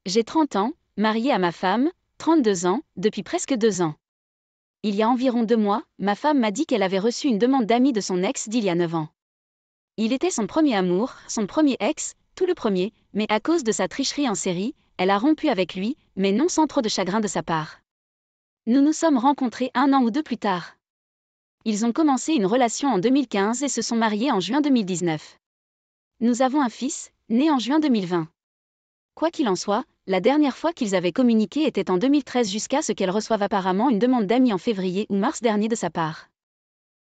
J'ai 30 ans, mariée à ma femme, 32 ans, depuis presque 2 ans. Il y a environ 2 mois, ma femme m'a dit qu'elle avait reçu une demande d'ami de son ex d'il y a 9 ans. Il était son premier amour, son premier ex, tout le premier, mais à cause de sa tricherie en série, elle a rompu avec lui, mais non sans trop de chagrin de sa part. Nous nous sommes rencontrés 1 an ou 2 plus tard. Ils ont commencé une relation en 2015 et se sont mariés en juin 2019. Nous avons un fils, né en juin 2020. Quoi qu'il en soit, la dernière fois qu'ils avaient communiqué était en 2013 jusqu'à ce qu'elle reçoive apparemment une demande d'ami en février ou mars dernier de sa part.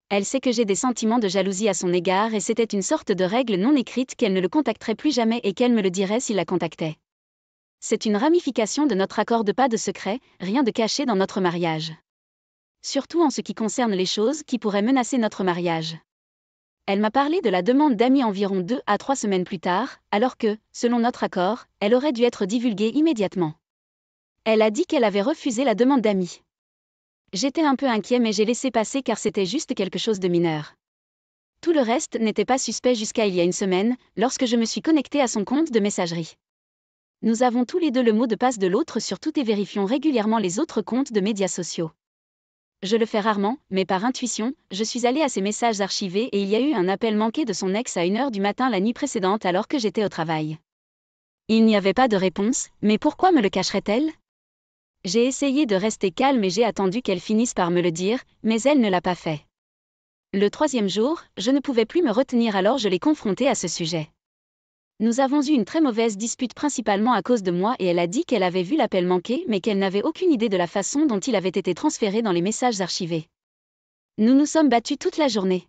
Elle sait que j'ai des sentiments de jalousie à son égard et c'était une sorte de règle non écrite qu'elle ne le contacterait plus jamais et qu'elle me le dirait s'il la contactait. C'est une ramification de notre accord de pas de secret, rien de caché dans notre mariage. Surtout en ce qui concerne les choses qui pourraient menacer notre mariage. Elle m'a parlé de la demande d'ami environ 2 à 3 semaines plus tard, alors que, selon notre accord, elle aurait dû être divulguée immédiatement. Elle a dit qu'elle avait refusé la demande d'ami. J'étais un peu inquiet mais j'ai laissé passer car c'était juste quelque chose de mineur. Tout le reste n'était pas suspect jusqu'à il y a une semaine, lorsque je me suis connectée à son compte de messagerie. Nous avons tous les deux le mot de passe de l'autre sur tout et vérifions régulièrement les autres comptes de médias sociaux. Je le fais rarement, mais par intuition, je suis allée à ses messages archivés et il y a eu un appel manqué de son ex à 1h du matin la nuit précédente alors que j'étais au travail. Il n'y avait pas de réponse, mais pourquoi me le cacherait-elle ? J'ai essayé de rester calme et j'ai attendu qu'elle finisse par me le dire, mais elle ne l'a pas fait. Le 3e jour, je ne pouvais plus me retenir alors je l'ai confrontée à ce sujet. Nous avons eu une très mauvaise dispute principalement à cause de moi et elle a dit qu'elle avait vu l'appel manqué mais qu'elle n'avait aucune idée de la façon dont il avait été transféré dans les messages archivés. Nous nous sommes battus toute la journée.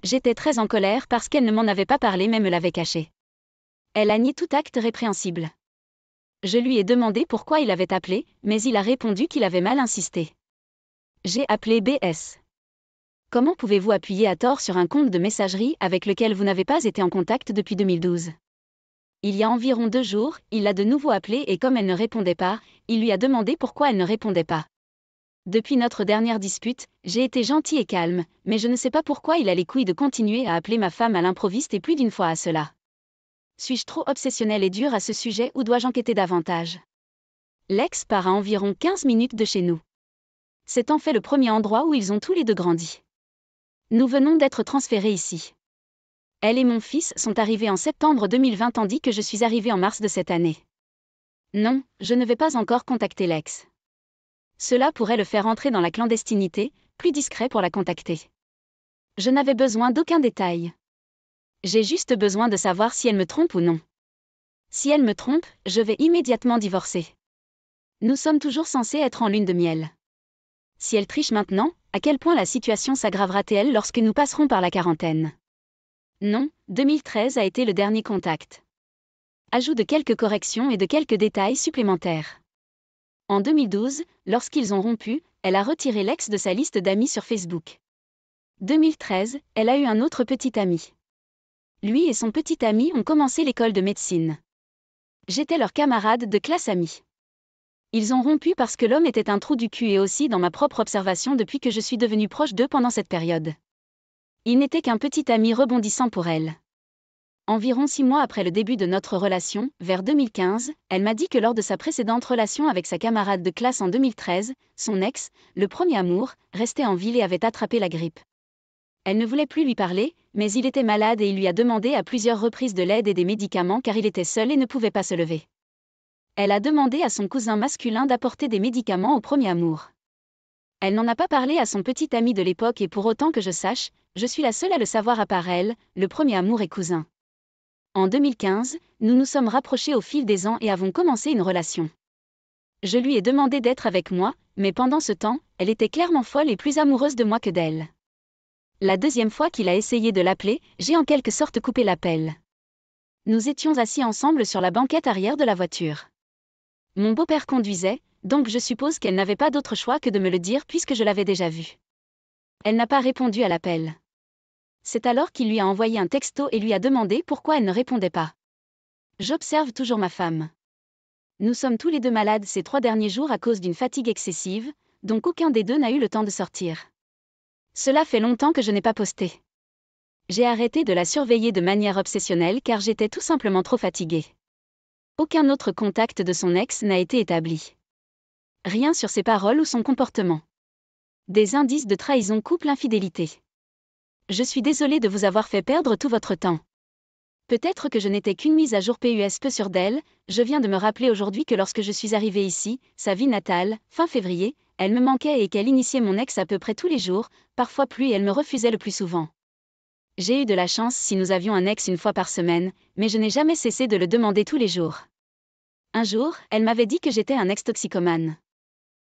J'étais très en colère parce qu'elle ne m'en avait pas parlé mais me l'avait caché. Elle a nié tout acte répréhensible. Je lui ai demandé pourquoi il avait appelé, mais il a répondu qu'il avait mal insisté. J'ai appelé BS. Comment pouvez-vous appuyer à tort sur un compte de messagerie avec lequel vous n'avez pas été en contact depuis 2012 ? Il y a environ 2 jours, il l'a de nouveau appelée et comme elle ne répondait pas, il lui a demandé pourquoi elle ne répondait pas. Depuis notre dernière dispute, j'ai été gentil et calme, mais je ne sais pas pourquoi il a les couilles de continuer à appeler ma femme à l'improviste et plus d'une fois à cela. Suis-je trop obsessionnelle et dure à ce sujet ou dois-je enquêter davantage ? L'ex part à environ 15 minutes de chez nous. C'est en fait le premier endroit où ils ont tous les deux grandi. Nous venons d'être transférés ici. Elle et mon fils sont arrivés en septembre 2020 tandis que je suis arrivée en mars de cette année. Non, je ne vais pas encore contacter l'ex. Cela pourrait le faire entrer dans la clandestinité, plus discret pour la contacter. Je n'avais besoin d'aucun détail. J'ai juste besoin de savoir si elle me trompe ou non. Si elle me trompe, je vais immédiatement divorcer. Nous sommes toujours censés être en lune de miel. Si elle triche maintenant, à quel point la situation s'aggravera-t-elle lorsque nous passerons par la quarantaine ? Non, 2013 a été le dernier contact. Ajout de quelques corrections et de quelques détails supplémentaires. En 2012, lorsqu'ils ont rompu, elle a retiré l'ex de sa liste d'amis sur Facebook. 2013, elle a eu un autre petit ami. Lui et son petit ami ont commencé l'école de médecine. J'étais leur camarade de classe ami. Ils ont rompu parce que l'homme était un trou du cul et aussi dans ma propre observation depuis que je suis devenue proche d'eux pendant cette période. Il n'était qu'un petit ami rebondissant pour elle. Environ 6 mois après le début de notre relation, vers 2015, elle m'a dit que lors de sa précédente relation avec sa camarade de classe en 2013, son ex, le premier amour, restait en ville et avait attrapé la grippe. Elle ne voulait plus lui parler, mais il était malade et il lui a demandé à plusieurs reprises de l'aide et des médicaments car il était seul et ne pouvait pas se lever. Elle a demandé à son cousin masculin d'apporter des médicaments au premier amour. Elle n'en a pas parlé à son petit ami de l'époque et pour autant que je sache, je suis la seule à le savoir à part elle, le premier amour et cousin. En 2015, nous nous sommes rapprochés au fil des ans et avons commencé une relation. Je lui ai demandé d'être avec moi, mais pendant ce temps, elle était clairement folle et plus amoureuse de moi que d'elle. La 2e fois qu'il a essayé de l'appeler, j'ai en quelque sorte coupé l'appel. Nous étions assis ensemble sur la banquette arrière de la voiture. Mon beau-père conduisait, donc je suppose qu'elle n'avait pas d'autre choix que de me le dire puisque je l'avais déjà vu. Elle n'a pas répondu à l'appel. C'est alors qu'il lui a envoyé un texto et lui a demandé pourquoi elle ne répondait pas. J'observe toujours ma femme. Nous sommes tous les deux malades ces 3 derniers jours à cause d'une fatigue excessive, donc aucun des deux n'a eu le temps de sortir. Cela fait longtemps que je n'ai pas posté. J'ai arrêté de la surveiller de manière obsessionnelle car j'étais tout simplement trop fatiguée. Aucun autre contact de son ex n'a été établi. Rien sur ses paroles ou son comportement. Des indices de trahison couple infidélité. Je suis désolée de vous avoir fait perdre tout votre temps. Peut-être que je n'étais qu'une mise à jour PUS peu sûre d'elle, je viens de me rappeler aujourd'hui que lorsque je suis arrivée ici, sa ville natale, fin février, elle me manquait et qu'elle initiait mon ex à peu près tous les jours, parfois plus et elle me refusait le plus souvent. J'ai eu de la chance si nous avions un ex une fois par semaine, mais je n'ai jamais cessé de le demander tous les jours. Un jour, elle m'avait dit que j'étais un ex-toxicomane.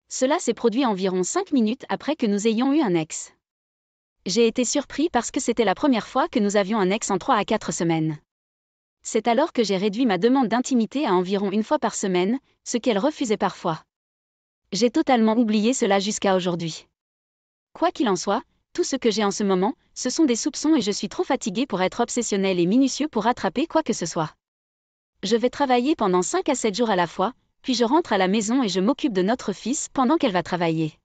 Cela s'est produit environ 5 minutes après que nous ayons eu un ex. J'ai été surpris parce que c'était la première fois que nous avions un ex en 3 à 4 semaines. C'est alors que j'ai réduit ma demande d'intimité à environ une fois par semaine, ce qu'elle refusait parfois. J'ai totalement oublié cela jusqu'à aujourd'hui. Quoi qu'il en soit, tout ce que j'ai en ce moment, ce sont des soupçons et je suis trop fatiguée pour être obsessionnelle et minutieux pour rattraper quoi que ce soit. Je vais travailler pendant 5 à 7 jours à la fois, puis je rentre à la maison et je m'occupe de notre fils pendant qu'elle va travailler.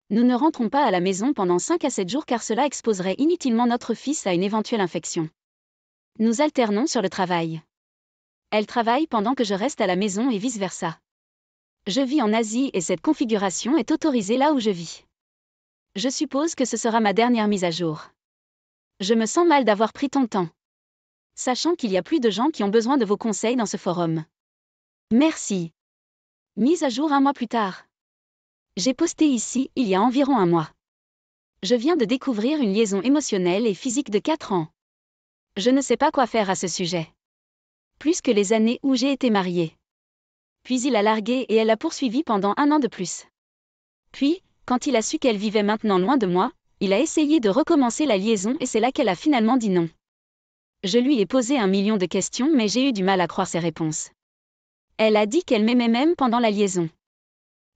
Nous ne rentrons pas à la maison pendant 5 à 7 jours car cela exposerait inutilement notre fils à une éventuelle infection. Nous alternons sur le travail. Elle travaille pendant que je reste à la maison et vice-versa. Je vis en Asie et cette configuration est autorisée là où je vis. Je suppose que ce sera ma dernière mise à jour. Je me sens mal d'avoir pris ton temps. Sachant qu'il y a plus de gens qui ont besoin de vos conseils dans ce forum. Merci. Mise à jour un mois plus tard. J'ai posté ici il y a environ un mois. Je viens de découvrir une liaison émotionnelle et physique de 4 ans. Je ne sais pas quoi faire à ce sujet. Plus que les années où j'ai été mariée. Puis il a largué et elle a poursuivi pendant 1 an de plus. Puis, quand il a su qu'elle vivait maintenant loin de moi, il a essayé de recommencer la liaison et c'est là qu'elle a finalement dit non. Je lui ai posé 1 million de questions mais j'ai eu du mal à croire ses réponses. Elle a dit qu'elle m'aimait même pendant la liaison.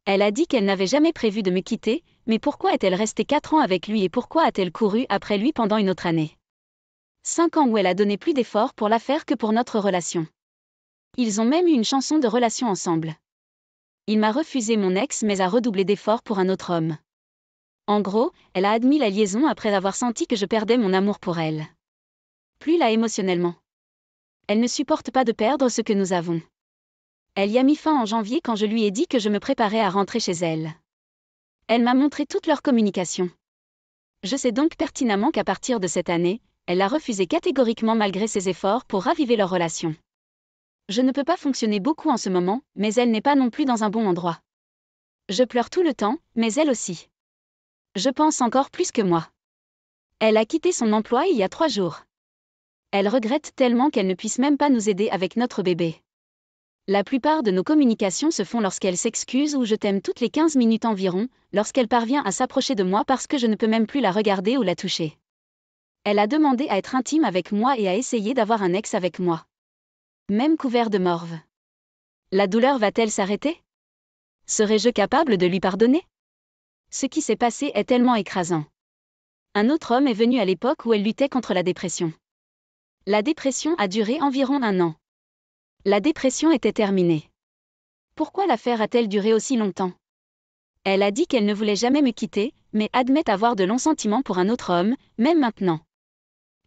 Elle a dit qu'elle n'avait jamais prévu de me quitter, mais pourquoi est-elle restée 4 ans avec lui et pourquoi a-t-elle couru après lui pendant une autre année ? 5 ans où elle a donné plus d'efforts pour l'affaire que pour notre relation. Ils ont même eu une chanson de relation ensemble. Il m'a refusé mon ex mais a redoublé d'efforts pour un autre homme. En gros, elle a admis la liaison après avoir senti que je perdais mon amour pour elle. Plus là émotionnellement. Elle ne supporte pas de perdre ce que nous avons. Elle y a mis fin en janvier quand je lui ai dit que je me préparais à rentrer chez elle. Elle m'a montré toute leur communication. Je sais donc pertinemment qu'à partir de cette année, elle l'a refusé catégoriquement malgré ses efforts pour raviver leur relation. Je ne peux pas fonctionner beaucoup en ce moment, mais elle n'est pas non plus dans un bon endroit. Je pleure tout le temps, mais elle aussi. Je pense encore plus que moi. Elle a quitté son emploi il y a 3 jours. Elle regrette tellement qu'elle ne puisse même pas nous aider avec notre bébé. La plupart de nos communications se font lorsqu'elle s'excuse ou je t'aime toutes les 15 minutes environ, lorsqu'elle parvient à s'approcher de moi parce que je ne peux même plus la regarder ou la toucher. Elle a demandé à être intime avec moi et a essayé d'avoir un ex avec moi. Même couvert de morve. La douleur va-t-elle s'arrêter ? Serais-je capable de lui pardonner ? Ce qui s'est passé est tellement écrasant. Un autre homme est venu à l'époque où elle luttait contre la dépression. La dépression a duré environ 1 an. La dépression était terminée. Pourquoi l'affaire a-t-elle duré aussi longtemps ? Elle a dit qu'elle ne voulait jamais me quitter, mais admet avoir de longs sentiments pour un autre homme, même maintenant.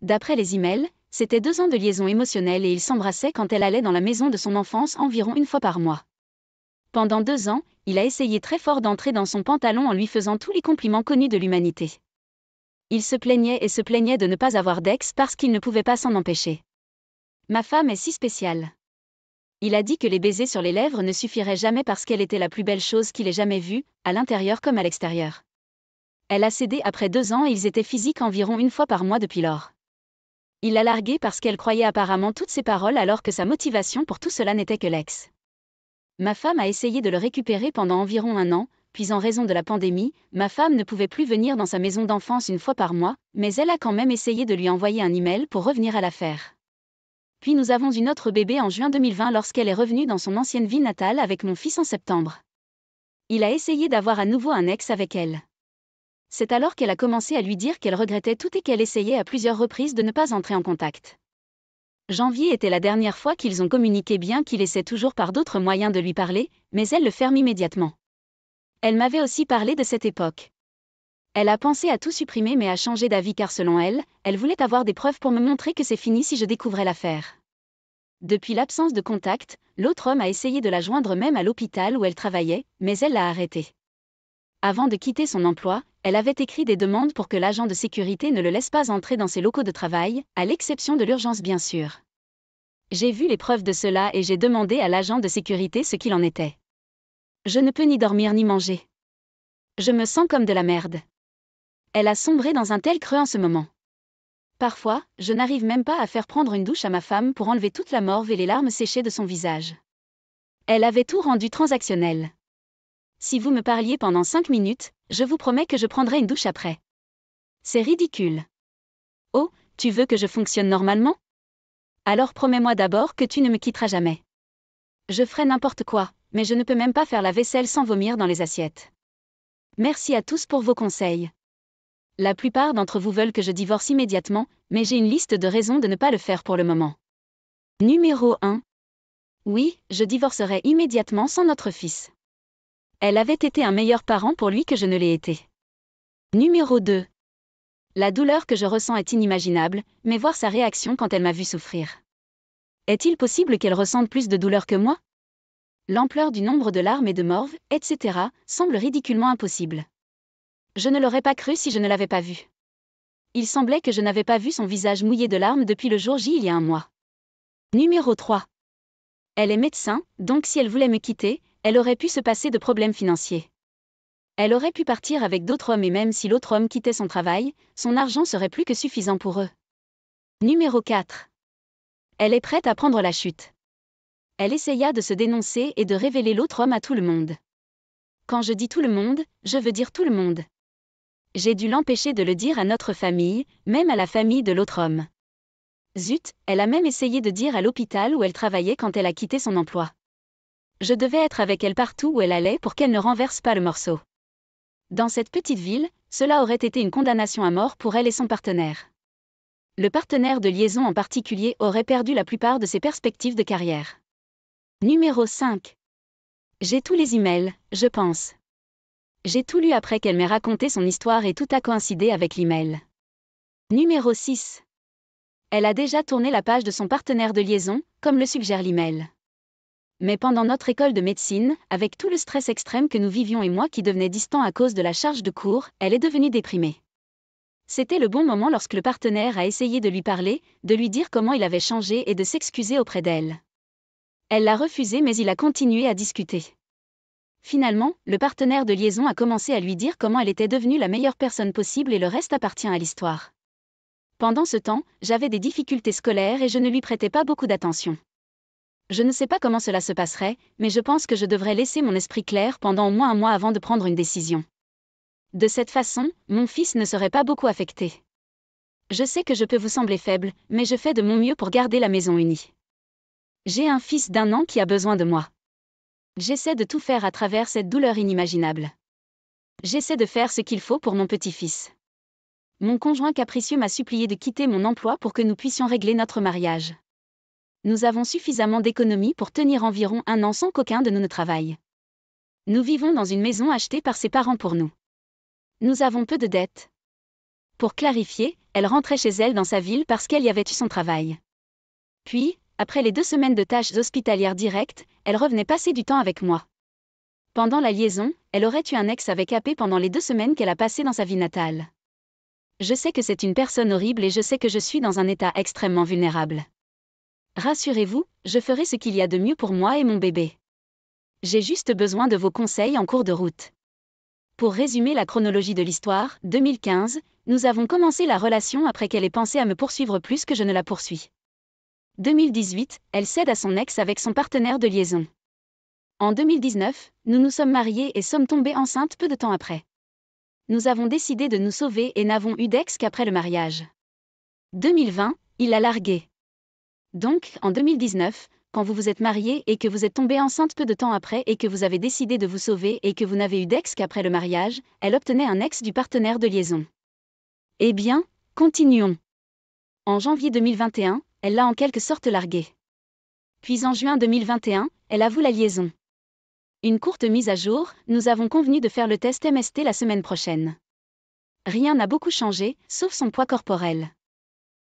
D'après les emails, c'était 2 ans de liaison émotionnelle et ils s'embrassaient quand elle allait dans la maison de son enfance environ 1 fois par mois. Pendant 2 ans, il a essayé très fort d'entrer dans son pantalon en lui faisant tous les compliments connus de l'humanité. Il se plaignait et se plaignait de ne pas avoir d'ex parce qu'il ne pouvait pas s'en empêcher. Ma femme est si spéciale. Il a dit que les baisers sur les lèvres ne suffiraient jamais parce qu'elle était la plus belle chose qu'il ait jamais vue, à l'intérieur comme à l'extérieur. Elle a cédé après 2 ans et ils étaient physiques environ 1 fois par mois depuis lors. Il l'a larguée parce qu'elle croyait apparemment toutes ses paroles alors que sa motivation pour tout cela n'était que l'ex. Ma femme a essayé de le récupérer pendant environ 1 an, puis en raison de la pandémie, ma femme ne pouvait plus venir dans sa maison d'enfance 1 fois par mois, mais elle a quand même essayé de lui envoyer un email pour revenir à l'affaire. Puis nous avons une autre bébé en juin 2020 lorsqu'elle est revenue dans son ancienne ville natale avec mon fils en septembre. Il a essayé d'avoir à nouveau un ex avec elle. C'est alors qu'elle a commencé à lui dire qu'elle regrettait tout et qu'elle essayait à plusieurs reprises de ne pas entrer en contact. Janvier était la dernière fois qu'ils ont communiqué bien qu'il essaie toujours par d'autres moyens de lui parler, mais elle le ferme immédiatement. Elle m'avait aussi parlé de cette époque. Elle a pensé à tout supprimer mais a changé d'avis car selon elle, elle voulait avoir des preuves pour me montrer que c'est fini si je découvrais l'affaire. Depuis l'absence de contact, l'autre homme a essayé de la joindre même à l'hôpital où elle travaillait, mais elle l'a arrêté. Avant de quitter son emploi, elle avait écrit des demandes pour que l'agent de sécurité ne le laisse pas entrer dans ses locaux de travail, à l'exception de l'urgence bien sûr. J'ai vu les preuves de cela et j'ai demandé à l'agent de sécurité ce qu'il en était. Je ne peux ni dormir ni manger. Je me sens comme de la merde. Elle a sombré dans un tel creux en ce moment. Parfois, je n'arrive même pas à faire prendre une douche à ma femme pour enlever toute la morve et les larmes séchées de son visage. Elle avait tout rendu transactionnel. Si vous me parliez pendant 5 minutes, je vous promets que je prendrai une douche après. C'est ridicule. Oh, tu veux que je fonctionne normalement? Alors promets-moi d'abord que tu ne me quitteras jamais. Je ferai n'importe quoi, mais je ne peux même pas faire la vaisselle sans vomir dans les assiettes. Merci à tous pour vos conseils. La plupart d'entre vous veulent que je divorce immédiatement, mais j'ai une liste de raisons de ne pas le faire pour le moment. Numéro 1. Oui, je divorcerai immédiatement sans notre fils. Elle avait été un meilleur parent pour lui que je ne l'ai été. Numéro 2. La douleur que je ressens est inimaginable, mais voir sa réaction quand elle m'a vu souffrir. Est-il possible qu'elle ressente plus de douleur que moi? L'ampleur du nombre de larmes et de morve, etc., semble ridiculement impossible. Je ne l'aurais pas cru si je ne l'avais pas vu. Il semblait que je n'avais pas vu son visage mouillé de larmes depuis le jour J il y a un mois. Numéro 3. Elle est médecin, donc si elle voulait me quitter, elle aurait pu se passer de problèmes financiers. Elle aurait pu partir avec d'autres hommes et même si l'autre homme quittait son travail, son argent serait plus que suffisant pour eux. Numéro 4. Elle est prête à prendre la chute. Elle essaya de se dénoncer et de révéler l'autre homme à tout le monde. Quand je dis tout le monde, je veux dire tout le monde. J'ai dû l'empêcher de le dire à notre famille, même à la famille de l'autre homme. Zut, elle a même essayé de dire à l'hôpital où elle travaillait quand elle a quitté son emploi. Je devais être avec elle partout où elle allait pour qu'elle ne renverse pas le morceau. Dans cette petite ville, cela aurait été une condamnation à mort pour elle et son partenaire. Le partenaire de liaison en particulier aurait perdu la plupart de ses perspectives de carrière. Numéro 5. J'ai tous les emails, je pense. J'ai tout lu après qu'elle m'ait raconté son histoire et tout a coïncidé avec l'email. Numéro 6. Elle a déjà tourné la page de son partenaire de liaison, comme le suggère l'email. Mais pendant notre école de médecine, avec tout le stress extrême que nous vivions et moi qui devenais distant à cause de la charge de cours, elle est devenue déprimée. C'était le bon moment lorsque le partenaire a essayé de lui parler, de lui dire comment il avait changé et de s'excuser auprès d'elle. Elle l'a refusé mais il a continué à discuter. Finalement, le partenaire de liaison a commencé à lui dire comment elle était devenue la meilleure personne possible et le reste appartient à l'histoire. Pendant ce temps, j'avais des difficultés scolaires et je ne lui prêtais pas beaucoup d'attention. Je ne sais pas comment cela se passerait, mais je pense que je devrais laisser mon esprit clair pendant au moins un mois avant de prendre une décision. De cette façon, mon fils ne serait pas beaucoup affecté. Je sais que je peux vous sembler faible, mais je fais de mon mieux pour garder la maison unie. J'ai un fils d'1 an qui a besoin de moi. J'essaie de tout faire à travers cette douleur inimaginable. J'essaie de faire ce qu'il faut pour mon petit-fils. Mon conjoint capricieux m'a supplié de quitter mon emploi pour que nous puissions régler notre mariage. Nous avons suffisamment d'économies pour tenir environ 1 an sans qu'aucun de nous ne travaille. Nous vivons dans une maison achetée par ses parents pour nous. Nous avons peu de dettes. Pour clarifier, elle rentrait chez elle dans sa ville parce qu'elle y avait eu son travail. Puis, après les 2 semaines de tâches hospitalières directes, elle revenait passer du temps avec moi. Pendant la liaison, elle aurait eu un ex avec AP pendant les 2 semaines qu'elle a passées dans sa vie natale. Je sais que c'est une personne horrible et je sais que je suis dans un état extrêmement vulnérable. Rassurez-vous, je ferai ce qu'il y a de mieux pour moi et mon bébé. J'ai juste besoin de vos conseils en cours de route. Pour résumer la chronologie de l'histoire, 2015, nous avons commencé la relation après qu'elle ait pensé à me poursuivre plus que je ne la poursuis. 2018, elle cède à son ex avec son partenaire de liaison. En 2019, nous nous sommes mariés et sommes tombés enceintes peu de temps après. Nous avons décidé de nous sauver et n'avons eu d'ex qu'après le mariage. 2020, il l'a larguée. Donc, en 2019, quand vous vous êtes mariés et que vous êtes tombés enceintes peu de temps après et que vous avez décidé de vous sauver et que vous n'avez eu d'ex qu'après le mariage, elle obtenait un ex du partenaire de liaison. Eh bien, continuons. En janvier 2021, elle l'a en quelque sorte largué. Puis en juin 2021, elle avoue la liaison. Une courte mise à jour, nous avons convenu de faire le test MST la semaine prochaine. Rien n'a beaucoup changé, sauf son poids corporel.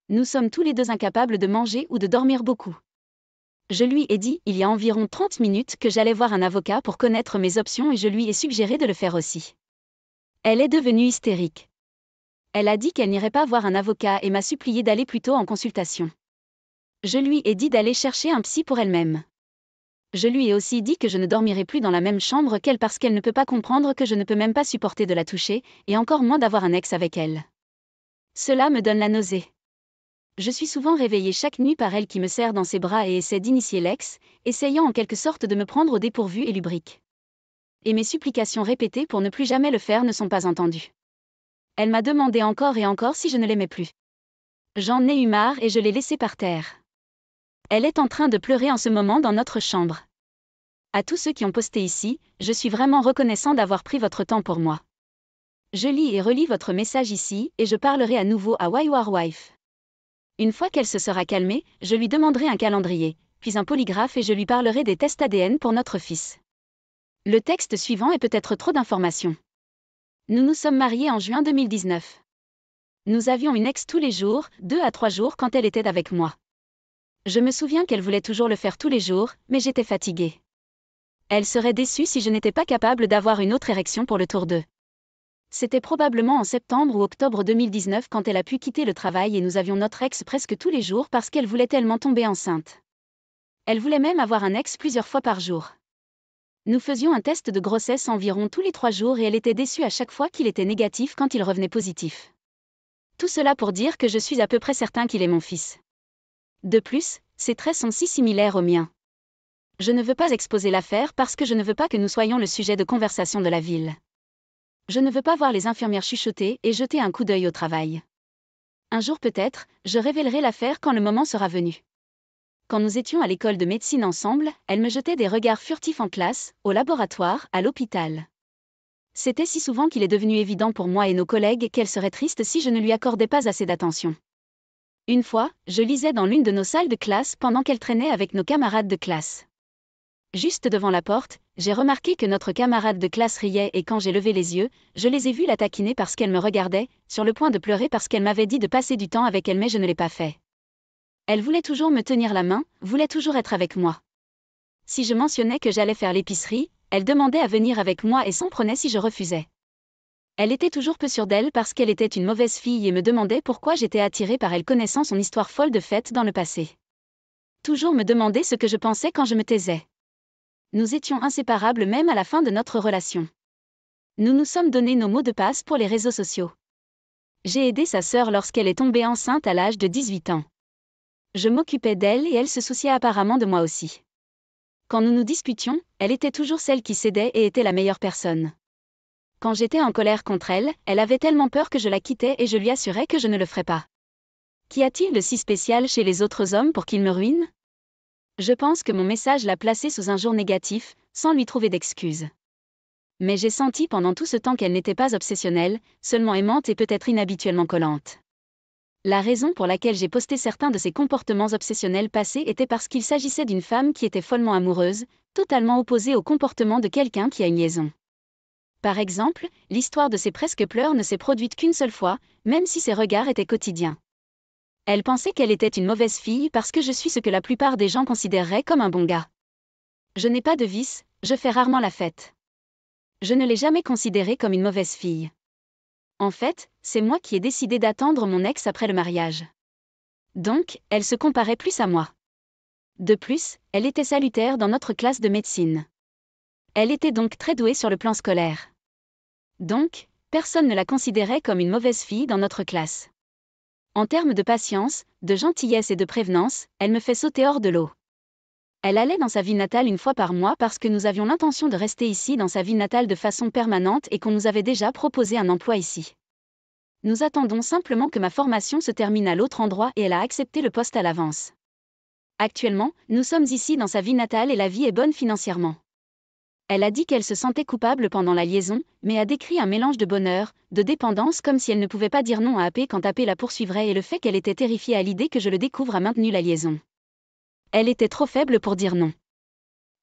Nous sommes tous les deux incapables de manger ou de dormir beaucoup. Je lui ai dit, il y a environ 30 minutes, que j'allais voir un avocat pour connaître mes options et je lui ai suggéré de le faire aussi. Elle est devenue hystérique. Elle a dit qu'elle n'irait pas voir un avocat et m'a supplié d'aller plutôt en consultation. Je lui ai dit d'aller chercher un psy pour elle-même. Je lui ai aussi dit que je ne dormirai plus dans la même chambre qu'elle parce qu'elle ne peut pas comprendre que je ne peux même pas supporter de la toucher, et encore moins d'avoir un ex avec elle. Cela me donne la nausée. Je suis souvent réveillée chaque nuit par elle qui me serre dans ses bras et essaie d'initier l'ex, essayant en quelque sorte de me prendre au dépourvu et lubrique. Et mes supplications répétées pour ne plus jamais le faire ne sont pas entendues. Elle m'a demandé encore et encore si je ne l'aimais plus. J'en ai eu marre et je l'ai laissée par terre. Elle est en train de pleurer en ce moment dans notre chambre. À tous ceux qui ont posté ici, je suis vraiment reconnaissant d'avoir pris votre temps pour moi. Je lis et relis votre message ici et je parlerai à nouveau à Why War Wife. Une fois qu'elle se sera calmée, je lui demanderai un calendrier, puis un polygraphe et je lui parlerai des tests ADN pour notre fils. Le texte suivant est peut-être trop d'informations. Nous nous sommes mariés en juin 2019. Nous avions une ex tous les jours, 2 à 3 jours quand elle était avec moi. Je me souviens qu'elle voulait toujours le faire tous les jours, mais j'étais fatiguée. Elle serait déçue si je n'étais pas capable d'avoir une autre érection pour le tour 2. C'était probablement en septembre ou octobre 2019 quand elle a pu quitter le travail et nous avions notre ex presque tous les jours parce qu'elle voulait tellement tomber enceinte. Elle voulait même avoir un ex plusieurs fois par jour. Nous faisions un test de grossesse environ tous les 3 jours et elle était déçue à chaque fois qu'il était négatif quand il revenait positif. Tout cela pour dire que je suis à peu près certain qu'il est mon fils. De plus, ses traits sont si similaires aux miens. Je ne veux pas exposer l'affaire parce que je ne veux pas que nous soyons le sujet de conversation de la ville. Je ne veux pas voir les infirmières chuchoter et jeter un coup d'œil au travail. Un jour peut-être, je révélerai l'affaire quand le moment sera venu. Quand nous étions à l'école de médecine ensemble, elle me jetait des regards furtifs en classe, au laboratoire, à l'hôpital. C'était si souvent qu'il est devenu évident pour moi et nos collègues qu'elle serait triste si je ne lui accordais pas assez d'attention. Une fois, je lisais dans l'une de nos salles de classe pendant qu'elle traînait avec nos camarades de classe. Juste devant la porte, j'ai remarqué que notre camarade de classe riait et quand j'ai levé les yeux, je les ai vus la taquiner parce qu'elle me regardait, sur le point de pleurer parce qu'elle m'avait dit de passer du temps avec elle mais je ne l'ai pas fait. Elle voulait toujours me tenir la main, voulait toujours être avec moi. Si je mentionnais que j'allais faire l'épicerie, elle demandait à venir avec moi et s'en prenait si je refusais. Elle était toujours peu sûre d'elle parce qu'elle était une mauvaise fille et me demandait pourquoi j'étais attirée par elle connaissant son histoire folle de fête dans le passé. Toujours me demander ce que je pensais quand je me taisais. Nous étions inséparables même à la fin de notre relation. Nous nous sommes donné nos mots de passe pour les réseaux sociaux. J'ai aidé sa sœur lorsqu'elle est tombée enceinte à l'âge de 18 ans. Je m'occupais d'elle et elle se souciait apparemment de moi aussi. Quand nous nous disputions, elle était toujours celle qui cédait et était la meilleure personne. Quand j'étais en colère contre elle, elle avait tellement peur que je la quittais et je lui assurais que je ne le ferais pas. Qu'y a-t-il de si spécial chez les autres hommes pour qu'ils me ruinent ? Je pense que mon message l'a placée sous un jour négatif, sans lui trouver d'excuses. Mais j'ai senti pendant tout ce temps qu'elle n'était pas obsessionnelle, seulement aimante et peut-être inhabituellement collante. La raison pour laquelle j'ai posté certains de ses comportements obsessionnels passés était parce qu'il s'agissait d'une femme qui était follement amoureuse, totalement opposée au comportement de quelqu'un qui a une liaison. Par exemple, l'histoire de ses presque pleurs ne s'est produite qu'une seule fois, même si ses regards étaient quotidiens. Elle pensait qu'elle était une mauvaise fille parce que je suis ce que la plupart des gens considéreraient comme un bon gars. Je n'ai pas de vice, je fais rarement la fête. Je ne l'ai jamais considérée comme une mauvaise fille. En fait, c'est moi qui ai décidé d'attendre mon ex après le mariage. Donc, elle se comparait plus à moi. De plus, elle était salutaire dans notre classe de médecine. Elle était donc très douée sur le plan scolaire. Donc, personne ne la considérait comme une mauvaise fille dans notre classe. En termes de patience, de gentillesse et de prévenance, elle me fait sauter hors de l'eau. Elle allait dans sa ville natale une fois par mois parce que nous avions l'intention de rester ici dans sa ville natale de façon permanente et qu'on nous avait déjà proposé un emploi ici. Nous attendons simplement que ma formation se termine à l'autre endroit et elle a accepté le poste à l'avance. Actuellement, nous sommes ici dans sa ville natale et la vie est bonne financièrement. Elle a dit qu'elle se sentait coupable pendant la liaison, mais a décrit un mélange de bonheur, de dépendance comme si elle ne pouvait pas dire non à AP quand AP la poursuivrait et le fait qu'elle était terrifiée à l'idée que je le découvre a maintenu la liaison. Elle était trop faible pour dire non.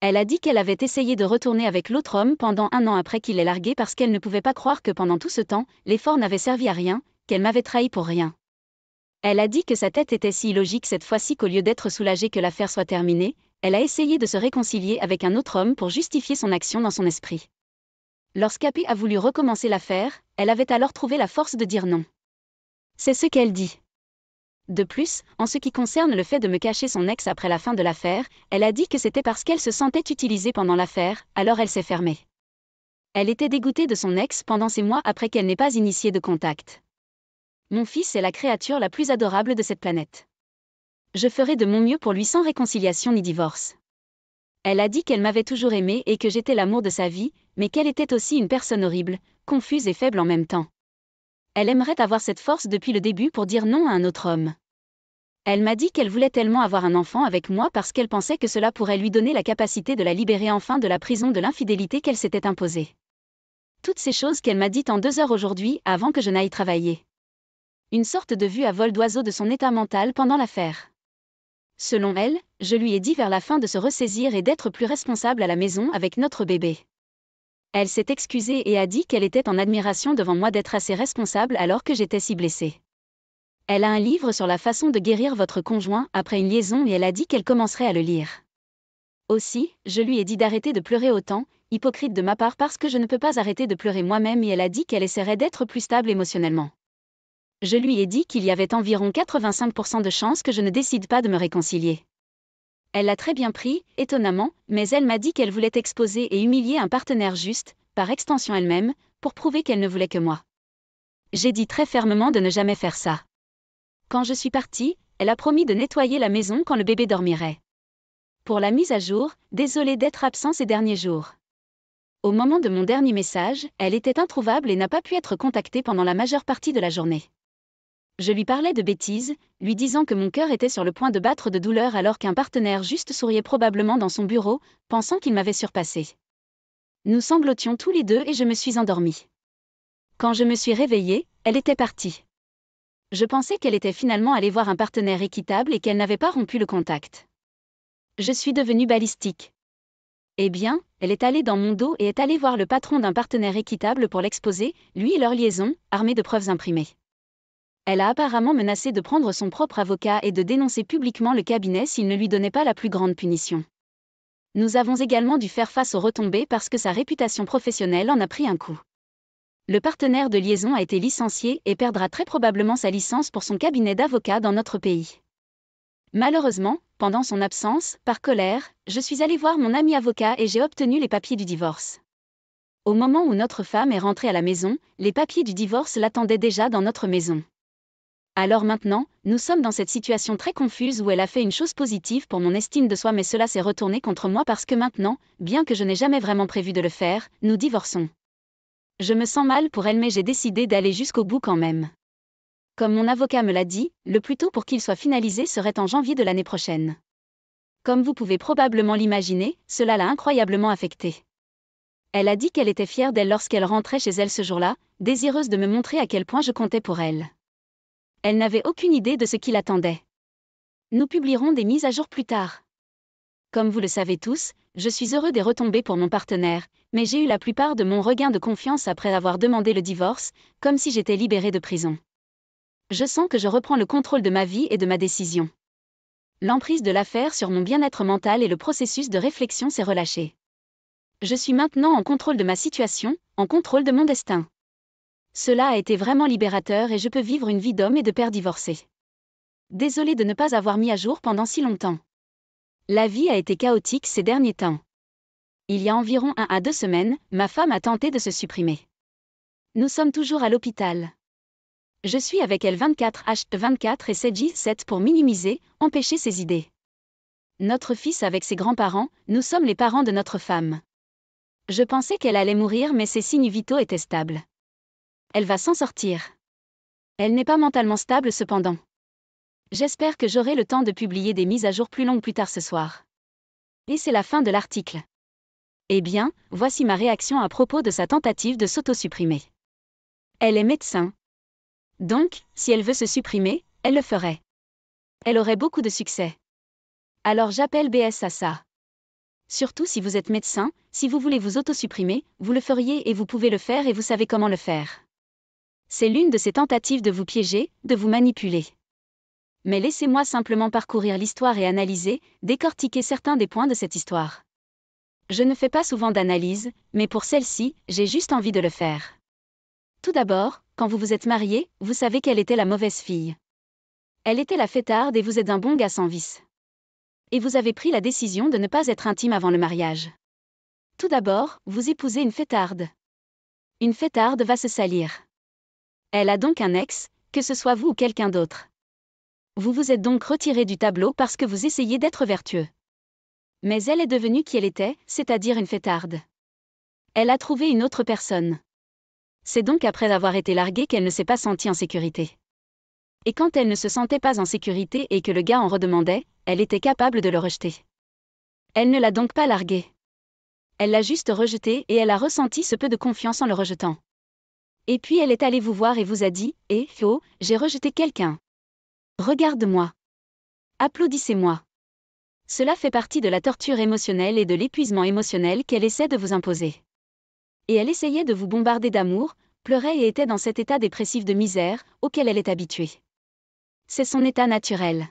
Elle a dit qu'elle avait essayé de retourner avec l'autre homme pendant 1 an après qu'il l'ait larguée parce qu'elle ne pouvait pas croire que pendant tout ce temps, l'effort n'avait servi à rien, qu'elle m'avait trahi pour rien. Elle a dit que sa tête était si illogique cette fois-ci qu'au lieu d'être soulagée que l'affaire soit terminée, Elle a essayé de se réconcilier avec un autre homme pour justifier son action dans son esprit. Lorsqu'Appy a voulu recommencer l'affaire, elle avait alors trouvé la force de dire non. C'est ce qu'elle dit. De plus, en ce qui concerne le fait de me cacher son ex après la fin de l'affaire, elle a dit que c'était parce qu'elle se sentait utilisée pendant l'affaire, alors elle s'est fermée. Elle était dégoûtée de son ex pendant ces mois après qu'elle n'ait pas initié de contact. Mon fils est la créature la plus adorable de cette planète. Je ferai de mon mieux pour lui sans réconciliation ni divorce. Elle a dit qu'elle m'avait toujours aimé et que j'étais l'amour de sa vie, mais qu'elle était aussi une personne horrible, confuse et faible en même temps. Elle aimerait avoir cette force depuis le début pour dire non à un autre homme. Elle m'a dit qu'elle voulait tellement avoir un enfant avec moi parce qu'elle pensait que cela pourrait lui donner la capacité de la libérer enfin de la prison de l'infidélité qu'elle s'était imposée. Toutes ces choses qu'elle m'a dites en 2 heures aujourd'hui avant que je n'aille travailler. Une sorte de vue à vol d'oiseau de son état mental pendant l'affaire. Selon elle, je lui ai dit vers la fin de se ressaisir et d'être plus responsable à la maison avec notre bébé. Elle s'est excusée et a dit qu'elle était en admiration devant moi d'être assez responsable alors que j'étais si blessée. Elle a un livre sur la façon de guérir votre conjoint après une liaison et elle a dit qu'elle commencerait à le lire. Aussi, je lui ai dit d'arrêter de pleurer autant, hypocrite de ma part parce que je ne peux pas arrêter de pleurer moi-même et elle a dit qu'elle essaierait d'être plus stable émotionnellement. Je lui ai dit qu'il y avait environ 85% de chances que je ne décide pas de me réconcilier. Elle l'a très bien pris, étonnamment, mais elle m'a dit qu'elle voulait exposer et humilier un partenaire juste, par extension elle-même, pour prouver qu'elle ne voulait que moi. J'ai dit très fermement de ne jamais faire ça. Quand je suis partie, elle a promis de nettoyer la maison quand le bébé dormirait. Pour la mise à jour, désolée d'être absent ces derniers jours. Au moment de mon dernier message, elle était introuvable et n'a pas pu être contactée pendant la majeure partie de la journée. Je lui parlais de bêtises, lui disant que mon cœur était sur le point de battre de douleur alors qu'un partenaire juste souriait probablement dans son bureau, pensant qu'il m'avait surpassé. Nous sanglotions tous les deux et je me suis endormie. Quand je me suis réveillée, elle était partie. Je pensais qu'elle était finalement allée voir un partenaire équitable et qu'elle n'avait pas rompu le contact. Je suis devenue balistique. Eh bien, elle est allée dans mon dos et est allée voir le patron d'un partenaire équitable pour l'exposer, lui et leur liaison, armés de preuves imprimées. Elle a apparemment menacé de prendre son propre avocat et de dénoncer publiquement le cabinet s'il ne lui donnait pas la plus grande punition. Nous avons également dû faire face aux retombées parce que sa réputation professionnelle en a pris un coup. Le partenaire de liaison a été licencié et perdra très probablement sa licence pour son cabinet d'avocats dans notre pays. Malheureusement, pendant son absence, par colère, je suis allée voir mon ami avocat et j'ai obtenu les papiers du divorce. Au moment où notre femme est rentrée à la maison, les papiers du divorce l'attendaient déjà dans notre maison. Alors maintenant, nous sommes dans cette situation très confuse où elle a fait une chose positive pour mon estime de soi mais cela s'est retourné contre moi parce que maintenant, bien que je n'ai jamais vraiment prévu de le faire, nous divorçons. Je me sens mal pour elle mais j'ai décidé d'aller jusqu'au bout quand même. Comme mon avocat me l'a dit, le plus tôt pour qu'il soit finalisé serait en janvier de l'année prochaine. Comme vous pouvez probablement l'imaginer, cela l'a incroyablement affectée. Elle a dit qu'elle était fière d'elle lorsqu'elle rentrait chez elle ce jour-là, désireuse de me montrer à quel point je comptais pour elle. Elle n'avait aucune idée de ce qui l'attendait. Nous publierons des mises à jour plus tard. Comme vous le savez tous, je suis heureux des retombées pour mon partenaire, mais j'ai eu la plupart de mon regain de confiance après avoir demandé le divorce, comme si j'étais libérée de prison. Je sens que je reprends le contrôle de ma vie et de ma décision. L'emprise de l'affaire sur mon bien-être mental et le processus de réflexion s'est relâché. Je suis maintenant en contrôle de ma situation, en contrôle de mon destin. Cela a été vraiment libérateur et je peux vivre une vie d'homme et de père divorcé. Désolée de ne pas avoir mis à jour pendant si longtemps. La vie a été chaotique ces derniers temps. Il y a environ 1 à 2 semaines, ma femme a tenté de se supprimer. Nous sommes toujours à l'hôpital. Je suis avec elle 24h24 et 7h7 pour minimiser, empêcher ses idées. Notre fils avec ses grands-parents, nous sommes les parents de notre femme. Je pensais qu'elle allait mourir mais ses signes vitaux étaient stables. Elle va s'en sortir. Elle n'est pas mentalement stable cependant. J'espère que j'aurai le temps de publier des mises à jour plus longues plus tard ce soir. Et c'est la fin de l'article. Eh bien, voici ma réaction à propos de sa tentative de s'auto-supprimer. Elle est médecin. Donc, si elle veut se supprimer, elle le ferait. Elle aurait beaucoup de succès. Alors j'appelle BS à ça. Surtout si vous êtes médecin, si vous voulez vous auto-supprimer, vous le feriez et vous pouvez le faire et vous savez comment le faire. C'est l'une de ces tentatives de vous piéger, de vous manipuler. Mais laissez-moi simplement parcourir l'histoire et analyser, décortiquer certains des points de cette histoire. Je ne fais pas souvent d'analyse, mais pour celle-ci, j'ai juste envie de le faire. Tout d'abord, quand vous vous êtes marié, vous savez quelle était la mauvaise fille. Elle était la fêtarde et vous êtes un bon gars sans vice. Et vous avez pris la décision de ne pas être intime avant le mariage. Tout d'abord, vous épousez une fêtarde. Une fêtarde va se salir. Elle a donc un ex, que ce soit vous ou quelqu'un d'autre. Vous vous êtes donc retiré du tableau parce que vous essayez d'être vertueux. Mais elle est devenue qui elle était, c'est-à-dire une fêtarde. Elle a trouvé une autre personne. C'est donc après avoir été larguée qu'elle ne s'est pas sentie en sécurité. Et quand elle ne se sentait pas en sécurité et que le gars en redemandait, elle était capable de le rejeter. Elle ne l'a donc pas largué. Elle l'a juste rejeté et elle a ressenti ce peu de confiance en le rejetant. Et puis elle est allée vous voir et vous a dit « Eh, oh, j'ai rejeté quelqu'un. Regarde-moi. Applaudissez-moi. » Cela fait partie de la torture émotionnelle et de l'épuisement émotionnel qu'elle essaie de vous imposer. Et elle essayait de vous bombarder d'amour, pleurait et était dans cet état dépressif de misère, auquel elle est habituée. C'est son état naturel.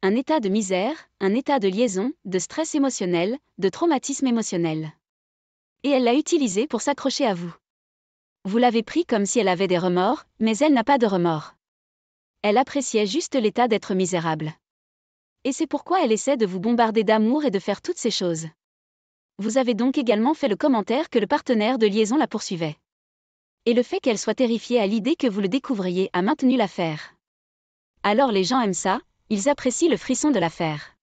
Un état de misère, un état de liaison, de stress émotionnel, de traumatisme émotionnel. Et elle l'a utilisé pour s'accrocher à vous. Vous l'avez pris comme si elle avait des remords, mais elle n'a pas de remords. Elle appréciait juste l'état d'être misérable. Et c'est pourquoi elle essaie de vous bombarder d'amour et de faire toutes ces choses. Vous avez donc également fait le commentaire que le partenaire de liaison la poursuivait. Et le fait qu'elle soit terrifiée à l'idée que vous le découvriez a maintenu l'affaire. Alors les gens aiment ça, ils apprécient le frisson de l'affaire.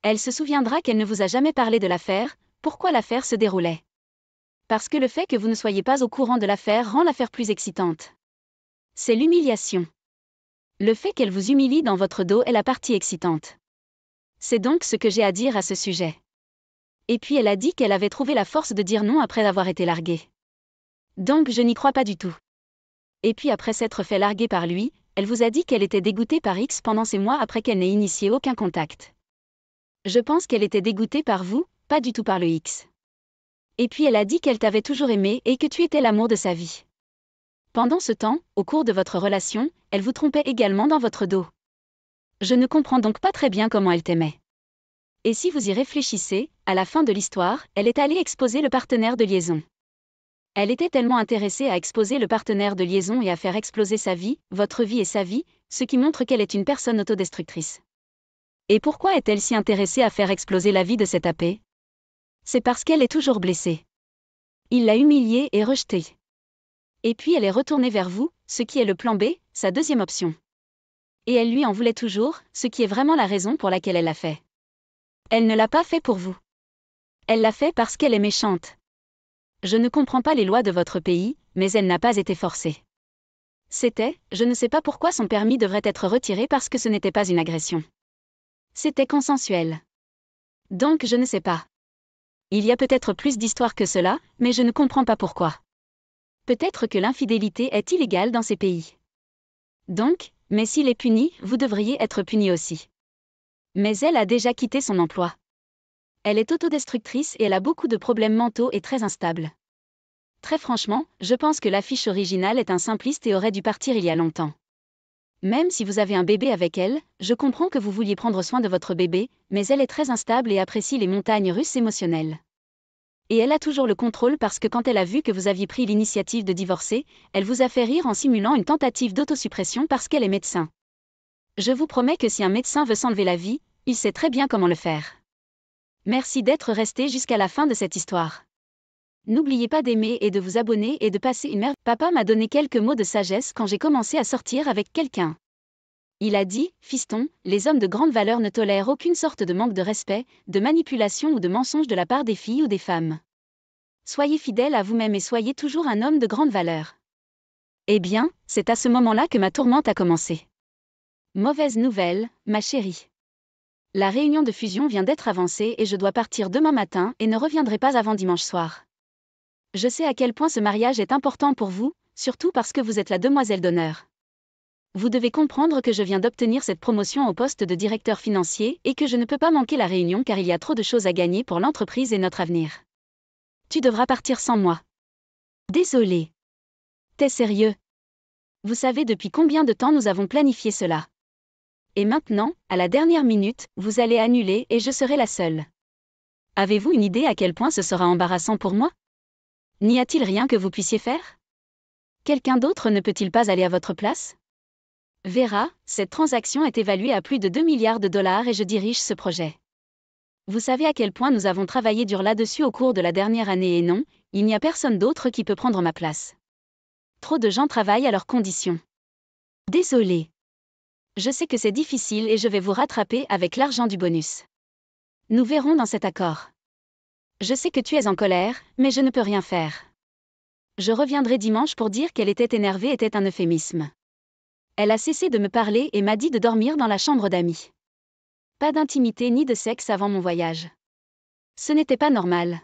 Elle se souviendra qu'elle ne vous a jamais parlé de l'affaire, pourquoi l'affaire se déroulait. Parce que le fait que vous ne soyez pas au courant de l'affaire rend l'affaire plus excitante. C'est l'humiliation. Le fait qu'elle vous humilie dans votre dos est la partie excitante. C'est donc ce que j'ai à dire à ce sujet. Et puis elle a dit qu'elle avait trouvé la force de dire non après avoir été larguée. Donc je n'y crois pas du tout. Et puis après s'être fait larguer par lui, elle vous a dit qu'elle était dégoûtée par X pendant ces mois après qu'elle n'ait initié aucun contact. Je pense qu'elle était dégoûtée par vous, pas du tout par le X. Et puis elle a dit qu'elle t'avait toujours aimé et que tu étais l'amour de sa vie. Pendant ce temps, au cours de votre relation, elle vous trompait également dans votre dos. Je ne comprends donc pas très bien comment elle t'aimait. Et si vous y réfléchissez, à la fin de l'histoire, elle est allée exposer le partenaire de liaison. Elle était tellement intéressée à exposer le partenaire de liaison et à faire exploser sa vie, votre vie et sa vie, ce qui montre qu'elle est une personne autodestructrice. Et pourquoi est-elle si intéressée à faire exploser la vie de cet AP? C'est parce qu'elle est toujours blessée. Il l'a humiliée et rejetée. Et puis elle est retournée vers vous, ce qui est le plan B, sa deuxième option. Et elle lui en voulait toujours, ce qui est vraiment la raison pour laquelle elle l'a fait. Elle ne l'a pas fait pour vous. Elle l'a fait parce qu'elle est méchante. Je ne comprends pas les lois de votre pays, mais elle n'a pas été forcée. C'était, je ne sais pas pourquoi son permis devrait être retiré parce que ce n'était pas une agression. C'était consensuel. Donc je ne sais pas. Il y a peut-être plus d'histoires que cela, mais je ne comprends pas pourquoi. Peut-être que l'infidélité est illégale dans ces pays. Donc, mais s'il est puni, vous devriez être puni aussi. Mais elle a déjà quitté son emploi. Elle est autodestructrice et elle a beaucoup de problèmes mentaux et très instable. Très franchement, je pense que l'affiche originale est un simpliste et aurait dû partir il y a longtemps. Même si vous avez un bébé avec elle, je comprends que vous vouliez prendre soin de votre bébé, mais elle est très instable et apprécie les montagnes russes émotionnelles. Et elle a toujours le contrôle parce que quand elle a vu que vous aviez pris l'initiative de divorcer, elle vous a fait rire en simulant une tentative d'autosuppression parce qu'elle est médecin. Je vous promets que si un médecin veut s'enlever la vie, il sait très bien comment le faire. Merci d'être resté jusqu'à la fin de cette histoire. N'oubliez pas d'aimer et de vous abonner et de passer une merveilleuse. Papa m'a donné quelques mots de sagesse quand j'ai commencé à sortir avec quelqu'un. Il a dit, fiston, les hommes de grande valeur ne tolèrent aucune sorte de manque de respect, de manipulation ou de mensonge de la part des filles ou des femmes. Soyez fidèle à vous-même et soyez toujours un homme de grande valeur. Eh bien, c'est à ce moment-là que ma tourmente a commencé. Mauvaise nouvelle, ma chérie. La réunion de fusion vient d'être avancée et je dois partir demain matin et ne reviendrai pas avant dimanche soir. Je sais à quel point ce mariage est important pour vous, surtout parce que vous êtes la demoiselle d'honneur. Vous devez comprendre que je viens d'obtenir cette promotion au poste de directeur financier et que je ne peux pas manquer la réunion car il y a trop de choses à gagner pour l'entreprise et notre avenir. Tu devras partir sans moi. Désolé. T'es sérieux? Vous savez depuis combien de temps nous avons planifié cela? Et maintenant, à la dernière minute, vous allez annuler et je serai la seule. Avez-vous une idée à quel point ce sera embarrassant pour moi? N'y a-t-il rien que vous puissiez faire? Quelqu'un d'autre ne peut-il pas aller à votre place? Vera, cette transaction est évaluée à plus de 2 milliards de dollars et je dirige ce projet. Vous savez à quel point nous avons travaillé dur là-dessus au cours de la dernière année et non, il n'y a personne d'autre qui peut prendre ma place. Trop de gens travaillent à leurs conditions. Désolé. Je sais que c'est difficile et je vais vous rattraper avec l'argent du bonus. Nous verrons dans cet accord. Je sais que tu es en colère, mais je ne peux rien faire. Je reviendrai dimanche pour dire qu'elle était énervée était un euphémisme. Elle a cessé de me parler et m'a dit de dormir dans la chambre d'amis. Pas d'intimité ni de sexe avant mon voyage. Ce n'était pas normal.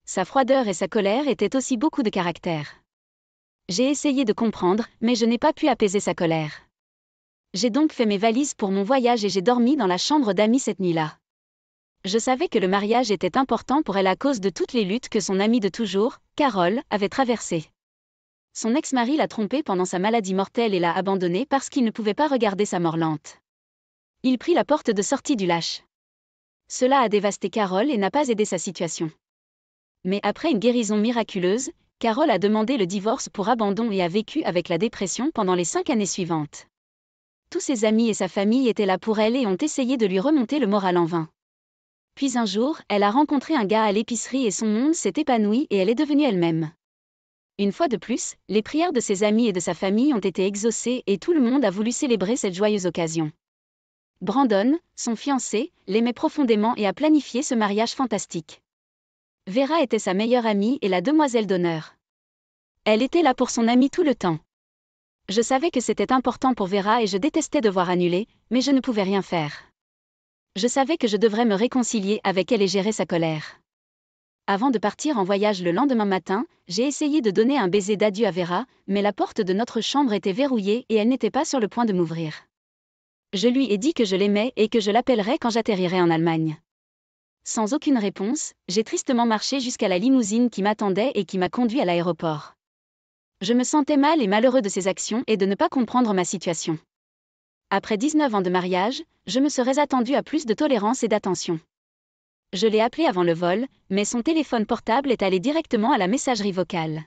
Sa froideur et sa colère étaient aussi beaucoup de caractère. J'ai essayé de comprendre, mais je n'ai pas pu apaiser sa colère. J'ai donc fait mes valises pour mon voyage et j'ai dormi dans la chambre d'amis cette nuit-là. Je savais que le mariage était important pour elle à cause de toutes les luttes que son amie de toujours, Carole, avait traversées. Son ex-mari l'a trompée pendant sa maladie mortelle et l'a abandonnée parce qu'il ne pouvait pas regarder sa mort lente. Il prit la porte de sortie du lâche. Cela a dévasté Carole et n'a pas aidé sa situation. Mais après une guérison miraculeuse, Carole a demandé le divorce pour abandon et a vécu avec la dépression pendant les 5 années suivantes. Tous ses amis et sa famille étaient là pour elle et ont essayé de lui remonter le moral en vain. Puis un jour, elle a rencontré un gars à l'épicerie et son monde s'est épanoui et elle est devenue elle-même. Une fois de plus, les prières de ses amis et de sa famille ont été exaucées et tout le monde a voulu célébrer cette joyeuse occasion. Brandon, son fiancé, l'aimait profondément et a planifié ce mariage fantastique. Vera était sa meilleure amie et la demoiselle d'honneur. Elle était là pour son amie tout le temps. Je savais que c'était important pour Vera et je détestais devoir annuler, mais je ne pouvais rien faire. Je savais que je devrais me réconcilier avec elle et gérer sa colère. Avant de partir en voyage le lendemain matin, j'ai essayé de donner un baiser d'adieu à Vera, mais la porte de notre chambre était verrouillée et elle n'était pas sur le point de m'ouvrir. Je lui ai dit que je l'aimais et que je l'appellerais quand j'atterrirais en Allemagne. Sans aucune réponse, j'ai tristement marché jusqu'à la limousine qui m'attendait et qui m'a conduit à l'aéroport. Je me sentais mal et malheureux de ses actions et de ne pas comprendre ma situation. Après 19 ans de mariage, je me serais attendu à plus de tolérance et d'attention. Je l'ai appelé avant le vol, mais son téléphone portable est allé directement à la messagerie vocale.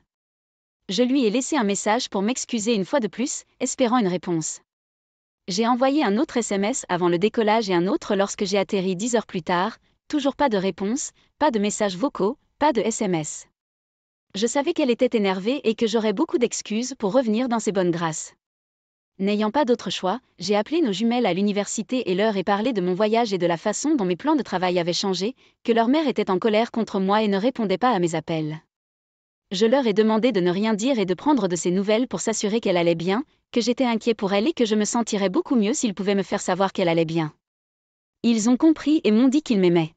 Je lui ai laissé un message pour m'excuser une fois de plus, espérant une réponse. J'ai envoyé un autre SMS avant le décollage et un autre lorsque j'ai atterri 10 heures plus tard, toujours pas de réponse, pas de messages vocaux, pas de SMS. Je savais qu'elle était énervée et que j'aurais beaucoup d'excuses pour revenir dans ses bonnes grâces. N'ayant pas d'autre choix, j'ai appelé nos jumelles à l'université et leur ai parlé de mon voyage et de la façon dont mes plans de travail avaient changé, que leur mère était en colère contre moi et ne répondait pas à mes appels. Je leur ai demandé de ne rien dire et de prendre de ses nouvelles pour s'assurer qu'elle allait bien, que j'étais inquiet pour elle et que je me sentirais beaucoup mieux s'ils pouvaient me faire savoir qu'elle allait bien. Ils ont compris et m'ont dit qu'ils m'aimaient.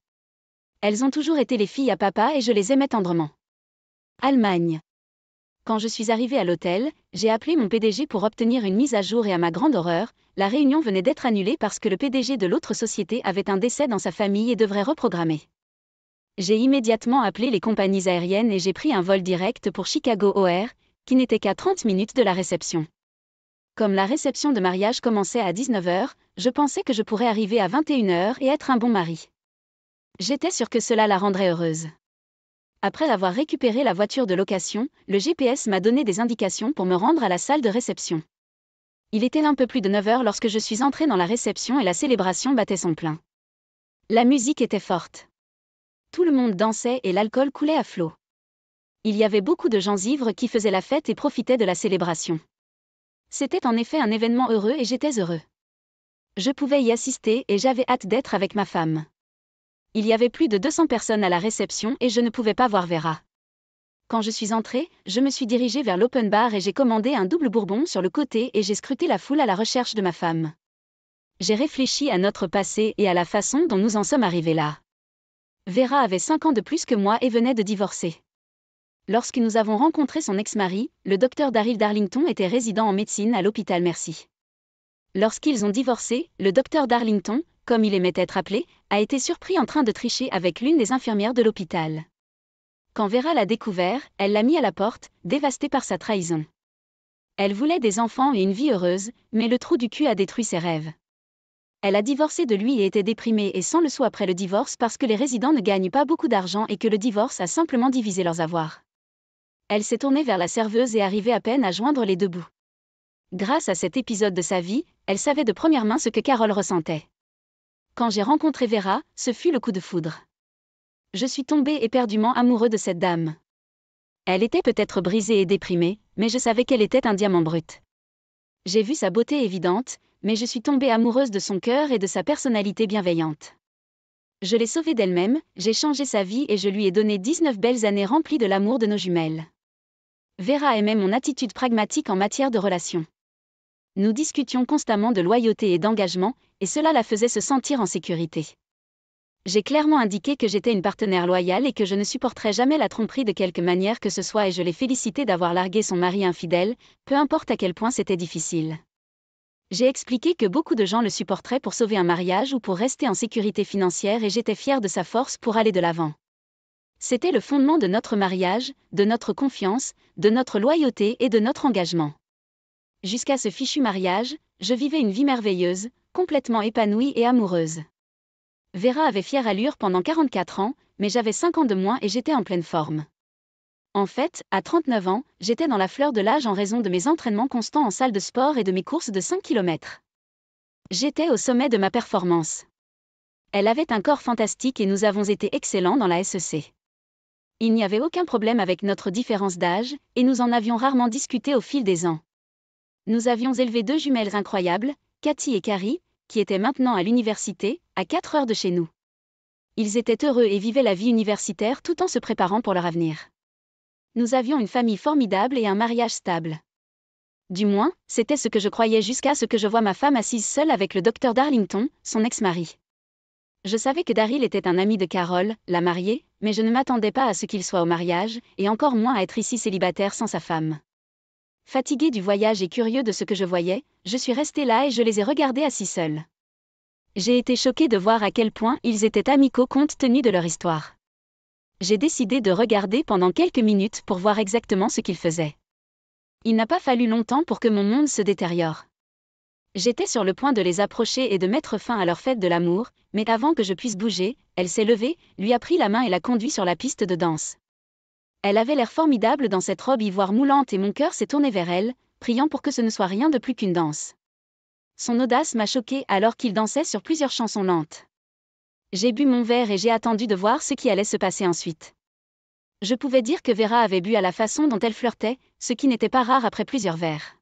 Elles ont toujours été les filles à papa et je les aimais tendrement. Allemagne. Quand je suis arrivée à l'hôtel, j'ai appelé mon PDG pour obtenir une mise à jour et à ma grande horreur, la réunion venait d'être annulée parce que le PDG de l'autre société avait un décès dans sa famille et devrait reprogrammer. J'ai immédiatement appelé les compagnies aériennes et j'ai pris un vol direct pour Chicago O'Hare, qui n'était qu'à 30 minutes de la réception. Comme la réception de mariage commençait à 19 h, je pensais que je pourrais arriver à 21 h et être un bon mari. J'étais sûre que cela la rendrait heureuse. Après avoir récupéré la voiture de location, le GPS m'a donné des indications pour me rendre à la salle de réception. Il était un peu plus de 9 h lorsque je suis entrée dans la réception et la célébration battait son plein. La musique était forte. Tout le monde dansait et l'alcool coulait à flots. Il y avait beaucoup de gens ivres qui faisaient la fête et profitaient de la célébration. C'était en effet un événement heureux et j'étais heureux. Je pouvais y assister et j'avais hâte d'être avec ma femme. Il y avait plus de 200 personnes à la réception et je ne pouvais pas voir Vera. Quand je suis entrée, je me suis dirigée vers l'open bar et j'ai commandé un double bourbon sur le côté et j'ai scruté la foule à la recherche de ma femme. J'ai réfléchi à notre passé et à la façon dont nous en sommes arrivés là. Vera avait 5 ans de plus que moi et venait de divorcer. Lorsque nous avons rencontré son ex-mari, le docteur Daryl Darlington était résident en médecine à l'hôpital Mercy. Lorsqu'ils ont divorcé, le docteur Darlington, comme il aimait être appelé, a été surpris en train de tricher avec l'une des infirmières de l'hôpital. Quand Vera l'a découvert, elle l'a mis à la porte, dévastée par sa trahison. Elle voulait des enfants et une vie heureuse, mais le trou du cul a détruit ses rêves. Elle a divorcé de lui et était déprimée et sans le sou après le divorce parce que les résidents ne gagnent pas beaucoup d'argent et que le divorce a simplement divisé leurs avoirs. Elle s'est tournée vers la serveuse et arrivait à peine à joindre les deux bouts. Grâce à cet épisode de sa vie, elle savait de première main ce que Carole ressentait. Quand j'ai rencontré Vera, ce fut le coup de foudre. Je suis tombé éperdument amoureux de cette dame. Elle était peut-être brisée et déprimée, mais je savais qu'elle était un diamant brut. J'ai vu sa beauté évidente, mais je suis tombée amoureuse de son cœur et de sa personnalité bienveillante. Je l'ai sauvée d'elle-même, j'ai changé sa vie et je lui ai donné 19 belles années remplies de l'amour de nos jumelles. Vera aimait mon attitude pragmatique en matière de relations. Nous discutions constamment de loyauté et d'engagement, et cela la faisait se sentir en sécurité. J'ai clairement indiqué que j'étais une partenaire loyale et que je ne supporterais jamais la tromperie de quelque manière que ce soit et je l'ai félicitée d'avoir largué son mari infidèle, peu importe à quel point c'était difficile. J'ai expliqué que beaucoup de gens le supporteraient pour sauver un mariage ou pour rester en sécurité financière et j'étais fière de sa force pour aller de l'avant. C'était le fondement de notre mariage, de notre confiance, de notre loyauté et de notre engagement. Jusqu'à ce fichu mariage, je vivais une vie merveilleuse, complètement épanouie et amoureuse. Vera avait fière allure pendant 44 ans, mais j'avais 5 ans de moins et j'étais en pleine forme. En fait, à 39 ans, j'étais dans la fleur de l'âge en raison de mes entraînements constants en salle de sport et de mes courses de 5 km. J'étais au sommet de ma performance. Elle avait un corps fantastique et nous avons été excellents dans la SEC. Il n'y avait aucun problème avec notre différence d'âge, et nous en avions rarement discuté au fil des ans. Nous avions élevé 2 jumelles incroyables, Cathy et Carrie, qui étaient maintenant à l'université, à 4 heures de chez nous. Ils étaient heureux et vivaient la vie universitaire tout en se préparant pour leur avenir. Nous avions une famille formidable et un mariage stable. Du moins, c'était ce que je croyais jusqu'à ce que je voie ma femme assise seule avec le docteur Darlington, son ex-mari. Je savais que Daryl était un ami de Carole, la mariée, mais je ne m'attendais pas à ce qu'il soit au mariage, et encore moins à être ici célibataire sans sa femme. Fatiguée du voyage et curieux de ce que je voyais, je suis restée là et je les ai regardés assis seuls. J'ai été choquée de voir à quel point ils étaient amicaux compte tenu de leur histoire. J'ai décidé de regarder pendant quelques minutes pour voir exactement ce qu'ils faisaient. Il n'a pas fallu longtemps pour que mon monde se détériore. J'étais sur le point de les approcher et de mettre fin à leur fête de l'amour, mais avant que je puisse bouger, elle s'est levée, lui a pris la main et l'a conduit sur la piste de danse. Elle avait l'air formidable dans cette robe ivoire moulante et mon cœur s'est tourné vers elle, priant pour que ce ne soit rien de plus qu'une danse. Son audace m'a choquée alors qu'il dansait sur plusieurs chansons lentes. J'ai bu mon verre et j'ai attendu de voir ce qui allait se passer ensuite. Je pouvais dire que Vera avait bu à la façon dont elle flirtait, ce qui n'était pas rare après plusieurs verres.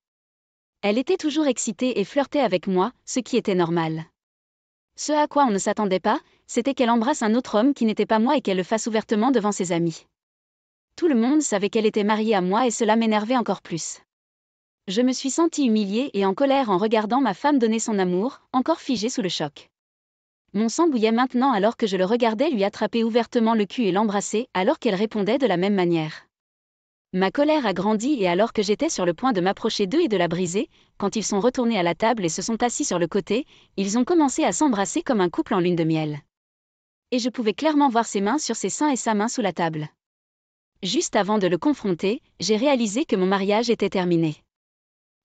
Elle était toujours excitée et flirtait avec moi, ce qui était normal. Ce à quoi on ne s'attendait pas, c'était qu'elle embrasse un autre homme qui n'était pas moi et qu'elle le fasse ouvertement devant ses amis. Tout le monde savait qu'elle était mariée à moi et cela m'énervait encore plus. Je me suis sentie humiliée et en colère en regardant ma femme donner son amour, encore figée sous le choc. Mon sang bouillait maintenant alors que je le regardais lui attraper ouvertement le cul et l'embrasser, alors qu'elle répondait de la même manière. Ma colère a grandi et alors que j'étais sur le point de m'approcher d'eux et de la briser, quand ils sont retournés à la table et se sont assis sur le côté, ils ont commencé à s'embrasser comme un couple en lune de miel. Et je pouvais clairement voir ses mains sur ses seins et sa main sous la table. Juste avant de le confronter, j'ai réalisé que mon mariage était terminé.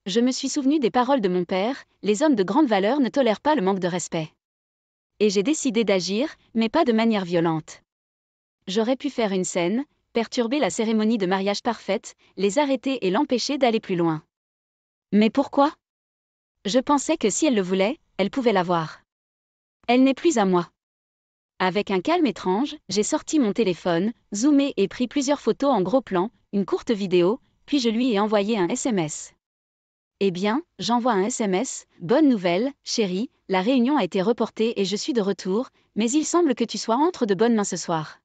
Je me suis souvenu des paroles de mon père, les hommes de grande valeur ne tolèrent pas le manque de respect. Et j'ai décidé d'agir, mais pas de manière violente. J'aurais pu faire une scène, perturber la cérémonie de mariage parfaite, les arrêter et l'empêcher d'aller plus loin. Mais pourquoi ? Je pensais que si elle le voulait, elle pouvait l'avoir. Elle n'est plus à moi. Avec un calme étrange, j'ai sorti mon téléphone, zoomé et pris plusieurs photos en gros plan, une courte vidéo, puis je lui ai envoyé un SMS. Eh bien, j'envoie un SMS, bonne nouvelle, chérie, la réunion a été reportée et je suis de retour, mais il semble que tu sois entre de bonnes mains ce soir.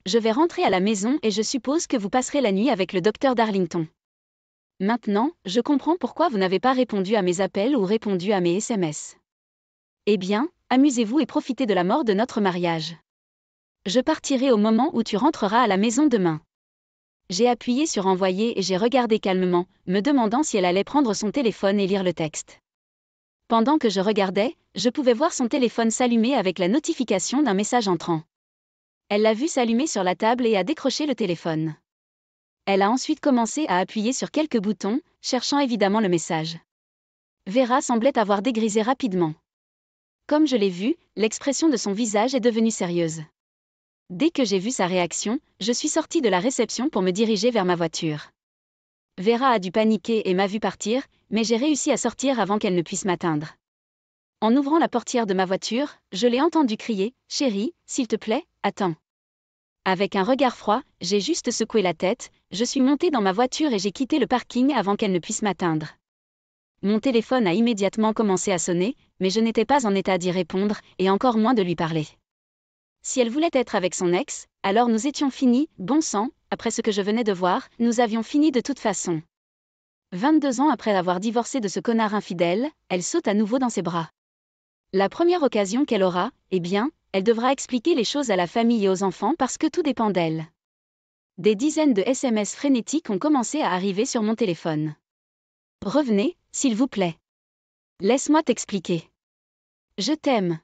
Je vais rentrer à la maison et je suppose que vous passerez la nuit avec le docteur Darlington. Maintenant, je comprends pourquoi vous n'avez pas répondu à mes appels ou répondu à mes SMS. Eh bien, amusez-vous et profitez de la mort de notre mariage. Je partirai au moment où tu rentreras à la maison demain. J'ai appuyé sur envoyer et j'ai regardé calmement, me demandant si elle allait prendre son téléphone et lire le texte. Pendant que je regardais, je pouvais voir son téléphone s'allumer avec la notification d'un message entrant. Elle l'a vu s'allumer sur la table et a décroché le téléphone. Elle a ensuite commencé à appuyer sur quelques boutons, cherchant évidemment le message. Vera semblait avoir dégrisé rapidement. Comme je l'ai vu, l'expression de son visage est devenue sérieuse. Dès que j'ai vu sa réaction, je suis sortie de la réception pour me diriger vers ma voiture. Vera a dû paniquer et m'a vu partir, mais j'ai réussi à sortir avant qu'elle ne puisse m'atteindre. En ouvrant la portière de ma voiture, je l'ai entendu crier « Chérie, s'il te plaît, attends ». Avec un regard froid, j'ai juste secoué la tête, je suis montée dans ma voiture et j'ai quitté le parking avant qu'elle ne puisse m'atteindre. Mon téléphone a immédiatement commencé à sonner, mais je n'étais pas en état d'y répondre, et encore moins de lui parler. Si elle voulait être avec son ex, alors nous étions finis, bon sang, après ce que je venais de voir, nous avions fini de toute façon. 22 ans après avoir divorcé de ce connard infidèle, elle saute à nouveau dans ses bras. La première occasion qu'elle aura, eh bien, elle devra expliquer les choses à la famille et aux enfants parce que tout dépend d'elle. Des dizaines de SMS frénétiques ont commencé à arriver sur mon téléphone. Revenez, s'il vous plaît. Laisse-moi t'expliquer. Je t'aime.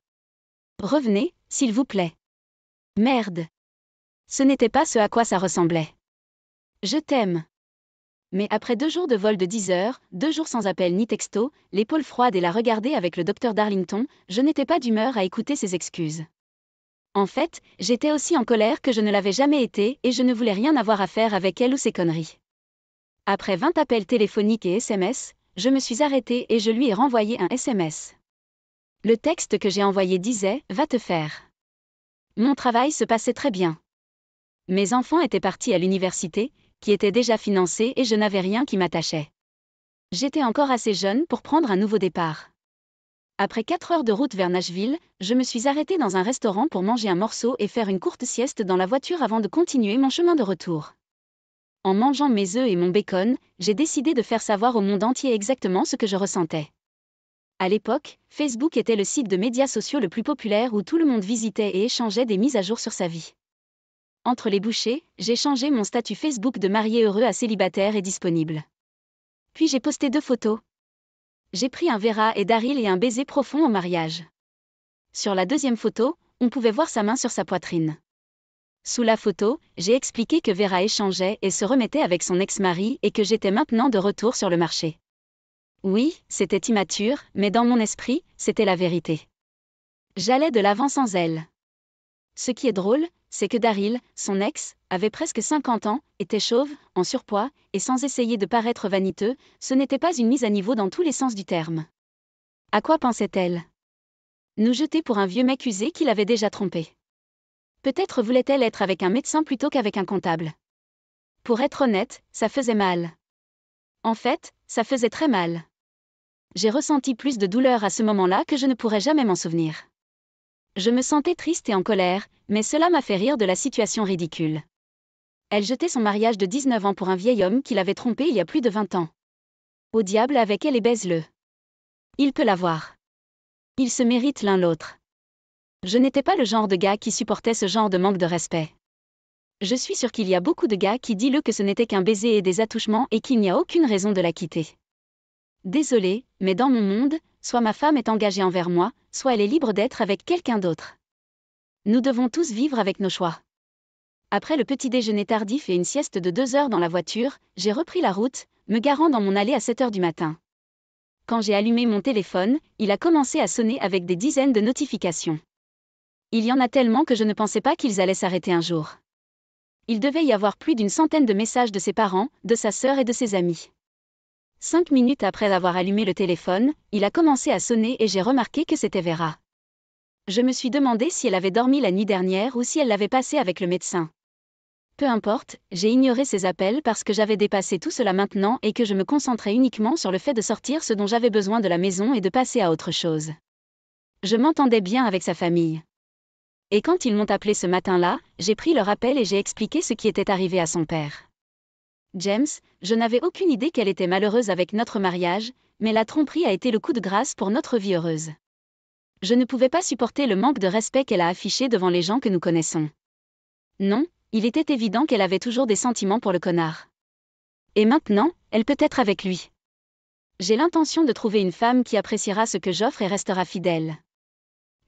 Revenez, s'il vous plaît. Merde. Ce n'était pas ce à quoi ça ressemblait. Je t'aime. Mais après 2 jours de vol de 10 heures, 2 jours sans appel ni texto, l'épaule froide et la regarder avec le docteur Darlington, je n'étais pas d'humeur à écouter ses excuses. En fait, j'étais aussi en colère que je ne l'avais jamais été et je ne voulais rien avoir à faire avec elle ou ses conneries. Après 20 appels téléphoniques et SMS, je me suis arrêtée et je lui ai renvoyé un SMS. Le texte que j'ai envoyé disait « Va te faire ». Mon travail se passait très bien. Mes enfants étaient partis à l'université, qui était déjà financée et je n'avais rien qui m'attachait. J'étais encore assez jeune pour prendre un nouveau départ. Après 4 heures de route vers Nashville, je me suis arrêtée dans un restaurant pour manger un morceau et faire une courte sieste dans la voiture avant de continuer mon chemin de retour. En mangeant mes œufs et mon bacon, j'ai décidé de faire savoir au monde entier exactement ce que je ressentais. À l'époque, Facebook était le site de médias sociaux le plus populaire où tout le monde visitait et échangeait des mises à jour sur sa vie. Entre les bouchées, j'ai changé mon statut Facebook de marié heureux à célibataire et disponible. Puis j'ai posté 2 photos. J'ai pris un Vera et Daryl et un baiser profond au mariage. Sur la deuxième photo, on pouvait voir sa main sur sa poitrine. Sous la photo, j'ai expliqué que Vera échangeait et se remettait avec son ex-mari et que j'étais maintenant de retour sur le marché. Oui, c'était immature, mais dans mon esprit, c'était la vérité. J'allais de l'avant sans elle. Ce qui est drôle, c'est que Daryl, son ex, avait presque 50 ans, était chauve, en surpoids, et sans essayer de paraître vaniteux, ce n'était pas une mise à niveau dans tous les sens du terme. À quoi pensait-elle? Nous jeter pour un vieux mec usé qui l'avait déjà trompé. Peut-être voulait-elle être avec un médecin plutôt qu'avec un comptable. Pour être honnête, ça faisait mal. En fait, ça faisait très mal. J'ai ressenti plus de douleur à ce moment-là que je ne pourrais jamais m'en souvenir. Je me sentais triste et en colère, mais cela m'a fait rire de la situation ridicule. Elle jetait son mariage de 19 ans pour un vieil homme qui l'avait trompée il y a plus de 20 ans. Au diable avec elle et baise-le. Il peut l'avoir. Ils se méritent l'un l'autre. Je n'étais pas le genre de gars qui supportait ce genre de manque de respect. Je suis sûr qu'il y a beaucoup de gars qui disent que ce n'était qu'un baiser et des attouchements et qu'il n'y a aucune raison de la quitter. Désolée, mais dans mon monde, soit ma femme est engagée envers moi, soit elle est libre d'être avec quelqu'un d'autre. Nous devons tous vivre avec nos choix. Après le petit déjeuner tardif et une sieste de 2 heures dans la voiture, j'ai repris la route, me garant dans mon allée à 7 heures du matin. Quand j'ai allumé mon téléphone, il a commencé à sonner avec des dizaines de notifications. Il y en a tellement que je ne pensais pas qu'ils allaient s'arrêter un jour. Il devait y avoir plus d'une centaine de messages de ses parents, de sa sœur et de ses amis. 5 minutes après avoir allumé le téléphone, il a commencé à sonner et j'ai remarqué que c'était Vera. Je me suis demandé si elle avait dormi la nuit dernière ou si elle l'avait passé avec le médecin. Peu importe, j'ai ignoré ces appels parce que j'avais dépassé tout cela maintenant et que je me concentrais uniquement sur le fait de sortir ce dont j'avais besoin de la maison et de passer à autre chose. Je m'entendais bien avec sa famille. Et quand ils m'ont appelé ce matin-là, j'ai pris leur appel et j'ai expliqué ce qui était arrivé à son père. James, je n'avais aucune idée qu'elle était malheureuse avec notre mariage, mais la tromperie a été le coup de grâce pour notre vie heureuse. Je ne pouvais pas supporter le manque de respect qu'elle a affiché devant les gens que nous connaissons. Non, il était évident qu'elle avait toujours des sentiments pour le connard. Et maintenant, elle peut être avec lui. J'ai l'intention de trouver une femme qui appréciera ce que j'offre et restera fidèle.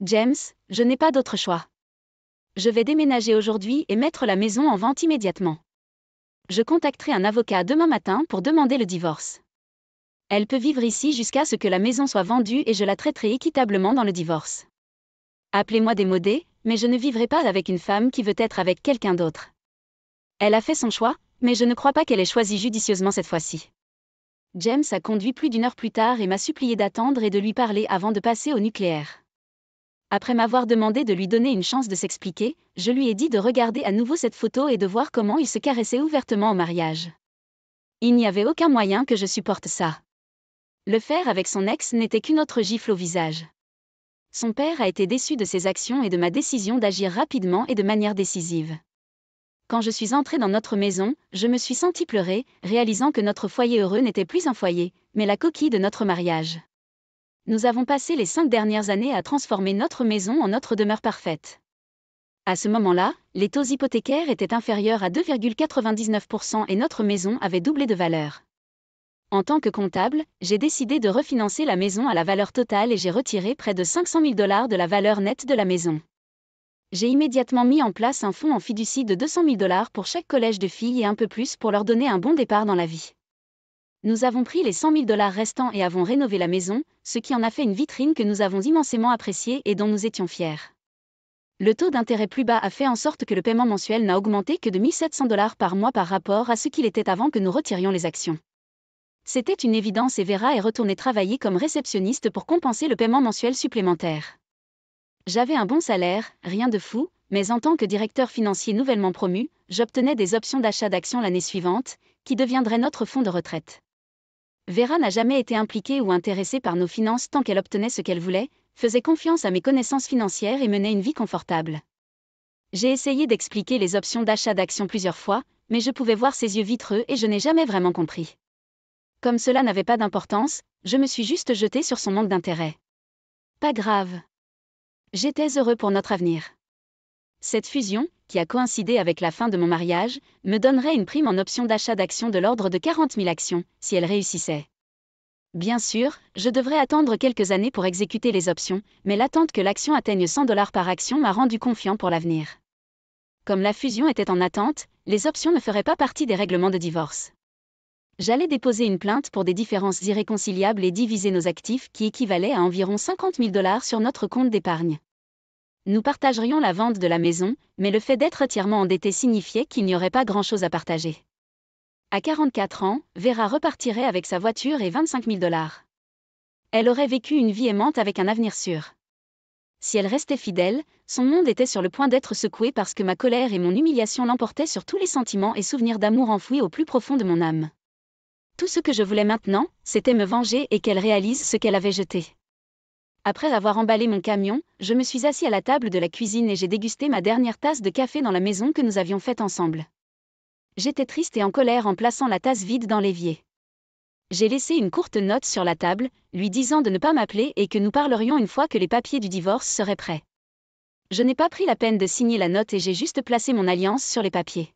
James, je n'ai pas d'autre choix. Je vais déménager aujourd'hui et mettre la maison en vente immédiatement. Je contacterai un avocat demain matin pour demander le divorce. Elle peut vivre ici jusqu'à ce que la maison soit vendue et je la traiterai équitablement dans le divorce. Appelez-moi démodée, mais je ne vivrai pas avec une femme qui veut être avec quelqu'un d'autre. Elle a fait son choix, mais je ne crois pas qu'elle ait choisi judicieusement cette fois-ci. James a conduit plus d'1 heure plus tard et m'a supplié d'attendre et de lui parler avant de passer au nucléaire. Après m'avoir demandé de lui donner une chance de s'expliquer, je lui ai dit de regarder à nouveau cette photo et de voir comment il se caressait ouvertement au mariage. Il n'y avait aucun moyen que je supporte ça. Le faire avec son ex n'était qu'une autre gifle au visage. Son père a été déçu de ses actions et de ma décision d'agir rapidement et de manière décisive. Quand je suis entrée dans notre maison, je me suis sentie pleurer, réalisant que notre foyer heureux n'était plus un foyer, mais la coquille de notre mariage. Nous avons passé les 5 dernières années à transformer notre maison en notre demeure parfaite. À ce moment-là, les taux hypothécaires étaient inférieurs à 2,99% et notre maison avait doublé de valeur. En tant que comptable, j'ai décidé de refinancer la maison à la valeur totale et j'ai retiré près de 500 000 $ de la valeur nette de la maison. J'ai immédiatement mis en place un fonds en fiducie de 200 000 $ pour chaque collège de filles et un peu plus pour leur donner un bon départ dans la vie. Nous avons pris les 100 000 $ restants et avons rénové la maison, ce qui en a fait une vitrine que nous avons immensément appréciée et dont nous étions fiers. Le taux d'intérêt plus bas a fait en sorte que le paiement mensuel n'a augmenté que de 1 700 $ par mois par rapport à ce qu'il était avant que nous retirions les actions. C'était une évidence et Vera est retournée travailler comme réceptionniste pour compenser le paiement mensuel supplémentaire. J'avais un bon salaire, rien de fou, mais en tant que directeur financier nouvellement promu, j'obtenais des options d'achat d'actions l'année suivante, qui deviendraient notre fonds de retraite. Vera n'a jamais été impliquée ou intéressée par nos finances tant qu'elle obtenait ce qu'elle voulait, faisait confiance à mes connaissances financières et menait une vie confortable. J'ai essayé d'expliquer les options d'achat d'actions plusieurs fois, mais je pouvais voir ses yeux vitreux et je n'ai jamais vraiment compris. Comme cela n'avait pas d'importance, je me suis juste jetée sur son manque d'intérêt. Pas grave. J'étais heureux pour notre avenir. Cette fusion, qui a coïncidé avec la fin de mon mariage, me donnerait une prime en option d'achat d'actions de l'ordre de 40 000 actions, si elle réussissait. Bien sûr, je devrais attendre quelques années pour exécuter les options, mais l'attente que l'action atteigne 100 $ par action m'a rendu confiant pour l'avenir. Comme la fusion était en attente, les options ne feraient pas partie des règlements de divorce. J'allais déposer une plainte pour des différences irréconciliables et diviser nos actifs qui équivalaient à environ 50 000 $ sur notre compte d'épargne. Nous partagerions la vente de la maison, mais le fait d'être entièrement endetté signifiait qu'il n'y aurait pas grand-chose à partager. À 44 ans, Vera repartirait avec sa voiture et 25 000 $. Elle aurait vécu une vie aimante avec un avenir sûr. Si elle restait fidèle, son monde était sur le point d'être secoué parce que ma colère et mon humiliation l'emportaient sur tous les sentiments et souvenirs d'amour enfouis au plus profond de mon âme. Tout ce que je voulais maintenant, c'était me venger et qu'elle réalise ce qu'elle avait jeté. Après avoir emballé mon camion, je me suis assis à la table de la cuisine et j'ai dégusté ma dernière tasse de café dans la maison que nous avions faite ensemble. J'étais triste et en colère en plaçant la tasse vide dans l'évier. J'ai laissé une courte note sur la table, lui disant de ne pas m'appeler et que nous parlerions une fois que les papiers du divorce seraient prêts. Je n'ai pas pris la peine de signer la note et j'ai juste placé mon alliance sur les papiers.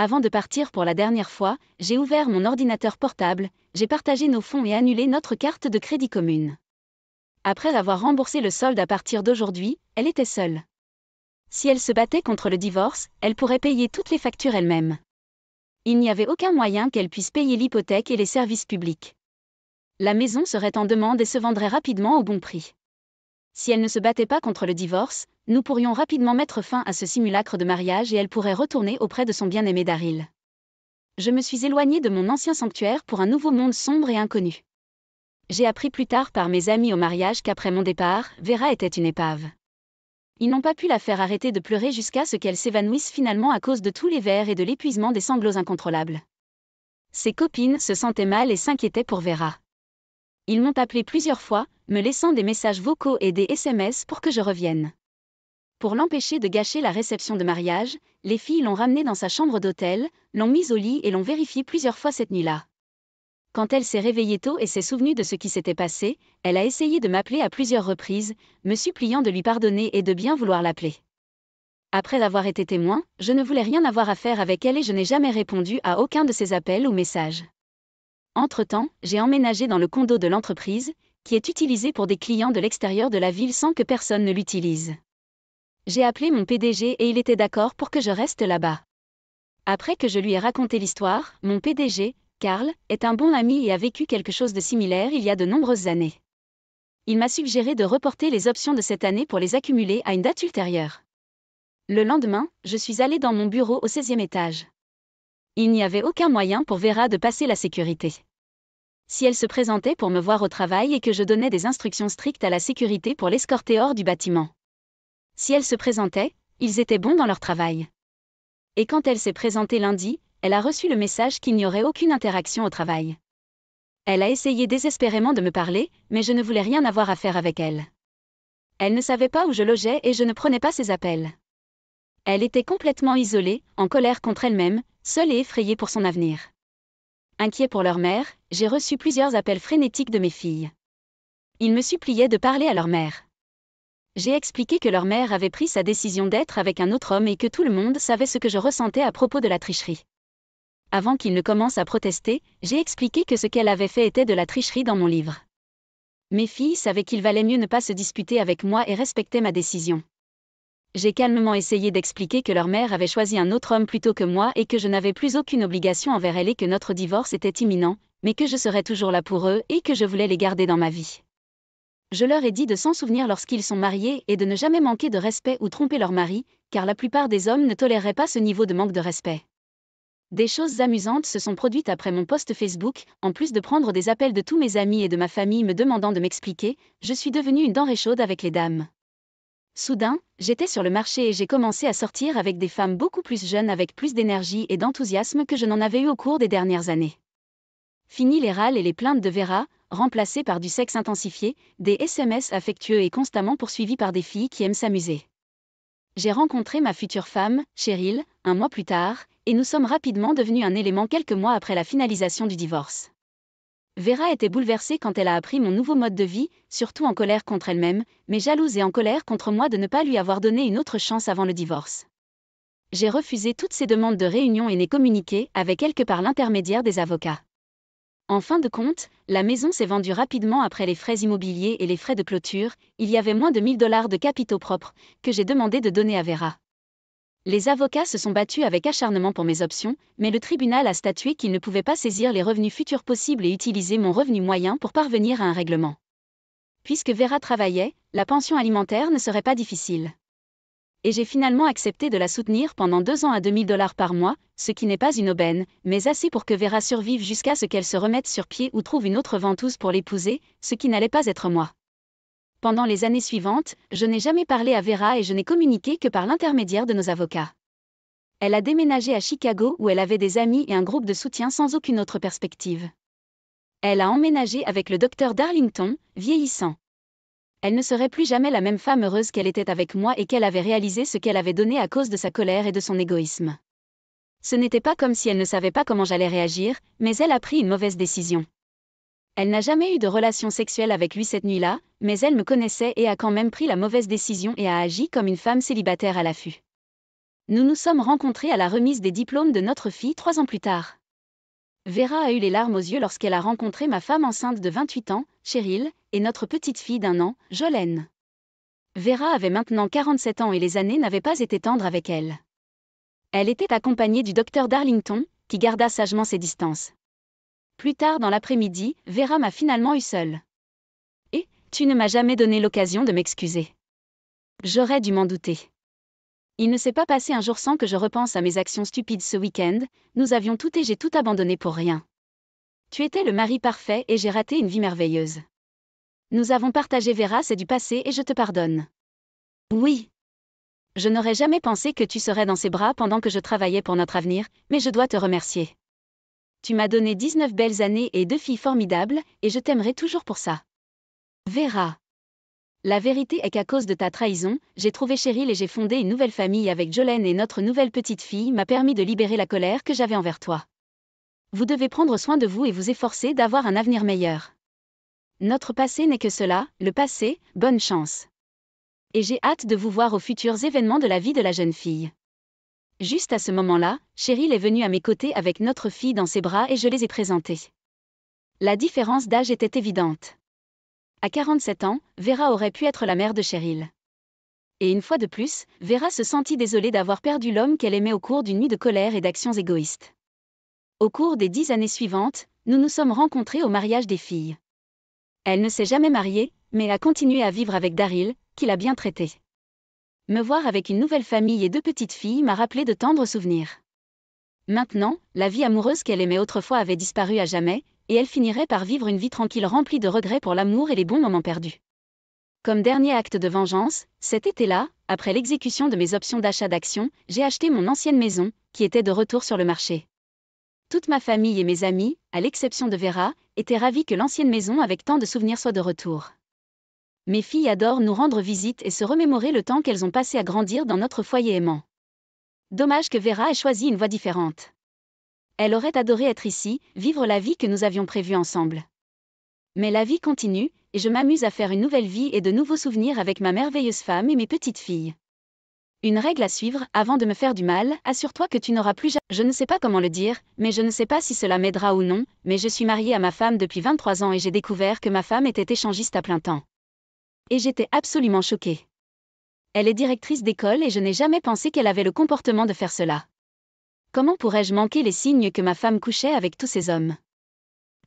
Avant de partir pour la dernière fois, j'ai ouvert mon ordinateur portable, j'ai partagé nos fonds et annulé notre carte de crédit commune. Après avoir remboursé le solde à partir d'aujourd'hui, elle était seule. Si elle se battait contre le divorce, elle pourrait payer toutes les factures elle-même. Il n'y avait aucun moyen qu'elle puisse payer l'hypothèque et les services publics. La maison serait en demande et se vendrait rapidement au bon prix. Si elle ne se battait pas contre le divorce, nous pourrions rapidement mettre fin à ce simulacre de mariage et elle pourrait retourner auprès de son bien-aimé Daryl. Je me suis éloignée de mon ancien sanctuaire pour un nouveau monde sombre et inconnu. J'ai appris plus tard par mes amis au mariage qu'après mon départ, Vera était une épave. Ils n'ont pas pu la faire arrêter de pleurer jusqu'à ce qu'elle s'évanouisse finalement à cause de tous les vers et de l'épuisement des sanglots incontrôlables. Ses copines se sentaient mal et s'inquiétaient pour Vera. Ils m'ont appelé plusieurs fois, me laissant des messages vocaux et des SMS pour que je revienne. Pour l'empêcher de gâcher la réception de mariage, les filles l'ont ramenée dans sa chambre d'hôtel, l'ont mise au lit et l'ont vérifiée plusieurs fois cette nuit-là. Quand elle s'est réveillée tôt et s'est souvenue de ce qui s'était passé, elle a essayé de m'appeler à plusieurs reprises, me suppliant de lui pardonner et de bien vouloir l'appeler. Après avoir été témoin, je ne voulais rien avoir à faire avec elle et je n'ai jamais répondu à aucun de ses appels ou messages. Entre-temps, j'ai emménagé dans le condo de l'entreprise, qui est utilisé pour des clients de l'extérieur de la ville sans que personne ne l'utilise. J'ai appelé mon PDG et il était d'accord pour que je reste là-bas. Après que je lui ai raconté l'histoire, mon PDG, Karl, est un bon ami et a vécu quelque chose de similaire il y a de nombreuses années. Il m'a suggéré de reporter les options de cette année pour les accumuler à une date ultérieure. Le lendemain, je suis allée dans mon bureau au 16e étage. Il n'y avait aucun moyen pour Vera de passer la sécurité. Si elle se présentait pour me voir au travail et que je donnais des instructions strictes à la sécurité pour l'escorter hors du bâtiment. Si elle se présentait, ils étaient bons dans leur travail. Et quand elle s'est présentée lundi, elle a reçu le message qu'il n'y aurait aucune interaction au travail. Elle a essayé désespérément de me parler, mais je ne voulais rien avoir à faire avec elle. Elle ne savait pas où je logeais et je ne prenais pas ses appels. Elle était complètement isolée, en colère contre elle-même, seule et effrayée pour son avenir. Inquiet pour leur mère, j'ai reçu plusieurs appels frénétiques de mes filles. Ils me suppliaient de parler à leur mère. J'ai expliqué que leur mère avait pris sa décision d'être avec un autre homme et que tout le monde savait ce que je ressentais à propos de la tricherie. Avant qu'ils ne commencent à protester, j'ai expliqué que ce qu'elle avait fait était de la tricherie dans mon livre. Mes filles savaient qu'il valait mieux ne pas se disputer avec moi et respecter ma décision. J'ai calmement essayé d'expliquer que leur mère avait choisi un autre homme plutôt que moi et que je n'avais plus aucune obligation envers elle et que notre divorce était imminent, mais que je serais toujours là pour eux et que je voulais les garder dans ma vie. Je leur ai dit de s'en souvenir lorsqu'ils sont mariés et de ne jamais manquer de respect ou tromper leur mari, car la plupart des hommes ne toléreraient pas ce niveau de manque de respect. Des choses amusantes se sont produites après mon post Facebook, en plus de prendre des appels de tous mes amis et de ma famille me demandant de m'expliquer, je suis devenue une denrée chaude avec les dames. Soudain, j'étais sur le marché et j'ai commencé à sortir avec des femmes beaucoup plus jeunes avec plus d'énergie et d'enthousiasme que je n'en avais eu au cours des dernières années. Fini les râles et les plaintes de Vera, remplacées par du sexe intensifié, des SMS affectueux et constamment poursuivis par des filles qui aiment s'amuser. J'ai rencontré ma future femme, Cheryl, un mois plus tard, et nous sommes rapidement devenus un élément quelques mois après la finalisation du divorce. Vera était bouleversée quand elle a appris mon nouveau mode de vie, surtout en colère contre elle-même, mais jalouse et en colère contre moi de ne pas lui avoir donné une autre chance avant le divorce. J'ai refusé toutes ses demandes de réunion et n'ai communiqué avec elle que par l'intermédiaire des avocats. En fin de compte, la maison s'est vendue rapidement après les frais immobiliers et les frais de clôture, il y avait moins de $1000 de capitaux propres, que j'ai demandé de donner à Vera. Les avocats se sont battus avec acharnement pour mes options, mais le tribunal a statué qu'il ne pouvait pas saisir les revenus futurs possibles et utiliser mon revenu moyen pour parvenir à un règlement. Puisque Vera travaillait, la pension alimentaire ne serait pas difficile. Et j'ai finalement accepté de la soutenir pendant 2 ans à $2000 par mois, ce qui n'est pas une aubaine, mais assez pour que Vera survive jusqu'à ce qu'elle se remette sur pied ou trouve une autre ventouse pour l'épouser, ce qui n'allait pas être moi. Pendant les années suivantes, je n'ai jamais parlé à Vera et je n'ai communiqué que par l'intermédiaire de nos avocats. Elle a déménagé à Chicago où elle avait des amis et un groupe de soutien sans aucune autre perspective. Elle a emménagé avec le docteur Darlington, vieillissant. Elle ne serait plus jamais la même femme heureuse qu'elle était avec moi et qu'elle avait réalisé ce qu'elle avait donné à cause de sa colère et de son égoïsme. Ce n'était pas comme si elle ne savait pas comment j'allais réagir, mais elle a pris une mauvaise décision. Elle n'a jamais eu de relation sexuelle avec lui cette nuit-là, mais elle me connaissait et a quand même pris la mauvaise décision et a agi comme une femme célibataire à l'affût. Nous nous sommes rencontrés à la remise des diplômes de notre fille 3 ans plus tard. Vera a eu les larmes aux yeux lorsqu'elle a rencontré ma femme enceinte de 28 ans, Cheryl, et notre petite fille d'1 an, Jolene. Vera avait maintenant 47 ans et les années n'avaient pas été tendres avec elle. Elle était accompagnée du docteur Darlington, qui garda sagement ses distances. Plus tard dans l'après-midi, Vera m'a finalement eu seule. « Et, tu ne m'as jamais donné l'occasion de m'excuser. » J'aurais dû m'en douter. Il ne s'est pas passé un jour sans que je repense à mes actions stupides ce week-end, nous avions tout et j'ai tout abandonné pour rien. Tu étais le mari parfait et j'ai raté une vie merveilleuse. Nous avons partagé Vera, c'est du passé et je te pardonne. Oui. Je n'aurais jamais pensé que tu serais dans ses bras pendant que je travaillais pour notre avenir, mais je dois te remercier. Tu m'as donné 19 belles années et 2 filles formidables, et je t'aimerai toujours pour ça. Vera. La vérité est qu'à cause de ta trahison, j'ai trouvé Cheryl et j'ai fondé une nouvelle famille avec Jolene et notre nouvelle petite fille m'a permis de libérer la colère que j'avais envers toi. Vous devez prendre soin de vous et vous efforcer d'avoir un avenir meilleur. Notre passé n'est que cela, le passé, bonne chance. Et j'ai hâte de vous voir aux futurs événements de la vie de la jeune fille. Juste à ce moment-là, Cheryl est venue à mes côtés avec notre fille dans ses bras et je les ai présentées. La différence d'âge était évidente. À 47 ans, Vera aurait pu être la mère de Cheryl. Et une fois de plus, Vera se sentit désolée d'avoir perdu l'homme qu'elle aimait au cours d'une nuit de colère et d'actions égoïstes. Au cours des 10 années suivantes, nous nous sommes rencontrés au mariage des filles. Elle ne s'est jamais mariée, mais a continué à vivre avec Daryl, qui l'a bien traité. Me voir avec une nouvelle famille et 2 petites filles m'a rappelé de tendres souvenirs. Maintenant, la vie amoureuse qu'elle aimait autrefois avait disparu à jamais, et elle finirait par vivre une vie tranquille remplie de regrets pour l'amour et les bons moments perdus. Comme dernier acte de vengeance, cet été-là, après l'exécution de mes options d'achat d'actions, j'ai acheté mon ancienne maison, qui était de retour sur le marché. Toute ma famille et mes amis, à l'exception de Vera, étaient ravis que l'ancienne maison avec tant de souvenirs soit de retour. Mes filles adorent nous rendre visite et se remémorer le temps qu'elles ont passé à grandir dans notre foyer aimant. Dommage que Vera ait choisi une voie différente. Elle aurait adoré être ici, vivre la vie que nous avions prévue ensemble. Mais la vie continue, et je m'amuse à faire une nouvelle vie et de nouveaux souvenirs avec ma merveilleuse femme et mes petites filles. Une règle à suivre, avant de me faire du mal, assure-toi que tu n'auras plus jamais... Je ne sais pas comment le dire, mais je ne sais pas si cela m'aidera ou non, mais je suis mariée à ma femme depuis 23 ans et j'ai découvert que ma femme était échangiste à plein temps. Et j'étais absolument choquée. Elle est directrice d'école et je n'ai jamais pensé qu'elle avait le comportement de faire cela. Comment pourrais-je manquer les signes que ma femme couchait avec tous ces hommes?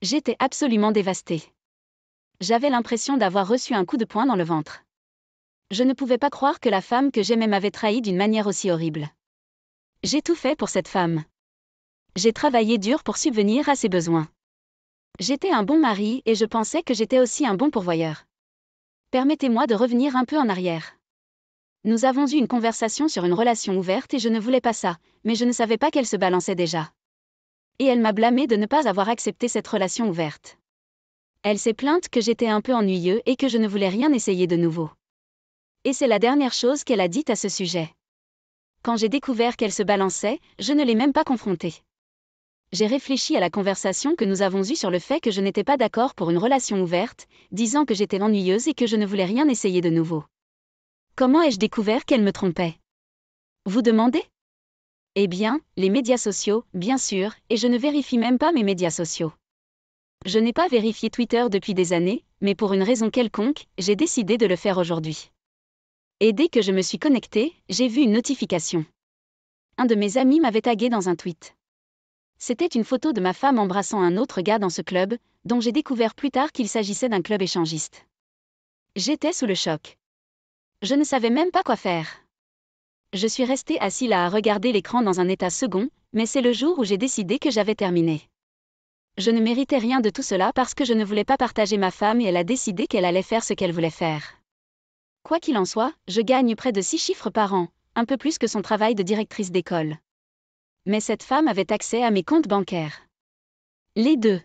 J'étais absolument dévastée. J'avais l'impression d'avoir reçu un coup de poing dans le ventre. Je ne pouvais pas croire que la femme que j'aimais m'avait trahi d'une manière aussi horrible. J'ai tout fait pour cette femme. J'ai travaillé dur pour subvenir à ses besoins. J'étais un bon mari et je pensais que j'étais aussi un bon pourvoyeur. Permettez-moi de revenir un peu en arrière. Nous avons eu une conversation sur une relation ouverte et je ne voulais pas ça, mais je ne savais pas qu'elle se balançait déjà. Et elle m'a blâmé de ne pas avoir accepté cette relation ouverte. Elle s'est plainte que j'étais un peu ennuyeux et que je ne voulais rien essayer de nouveau. Et c'est la dernière chose qu'elle a dite à ce sujet. Quand j'ai découvert qu'elle se balançait, je ne l'ai même pas confrontée. J'ai réfléchi à la conversation que nous avons eue sur le fait que je n'étais pas d'accord pour une relation ouverte, disant que j'étais ennuyeuse et que je ne voulais rien essayer de nouveau. Comment ai-je découvert qu'elle me trompait? Vous demandez? Eh bien, les médias sociaux, bien sûr, et je ne vérifie même pas mes médias sociaux. Je n'ai pas vérifié Twitter depuis des années, mais pour une raison quelconque, j'ai décidé de le faire aujourd'hui. Et dès que je me suis connectée, j'ai vu une notification. Un de mes amis m'avait tagué dans un tweet. C'était une photo de ma femme embrassant un autre gars dans ce club, dont j'ai découvert plus tard qu'il s'agissait d'un club échangiste. J'étais sous le choc. Je ne savais même pas quoi faire. Je suis restée assise là à regarder l'écran dans un état second, mais c'est le jour où j'ai décidé que j'avais terminé. Je ne méritais rien de tout cela parce que je ne voulais pas partager ma femme et elle a décidé qu'elle allait faire ce qu'elle voulait faire. Quoi qu'il en soit, je gagne près de 6 chiffres par an, un peu plus que son travail de directrice d'école. Mais cette femme avait accès à mes comptes bancaires. Les deux.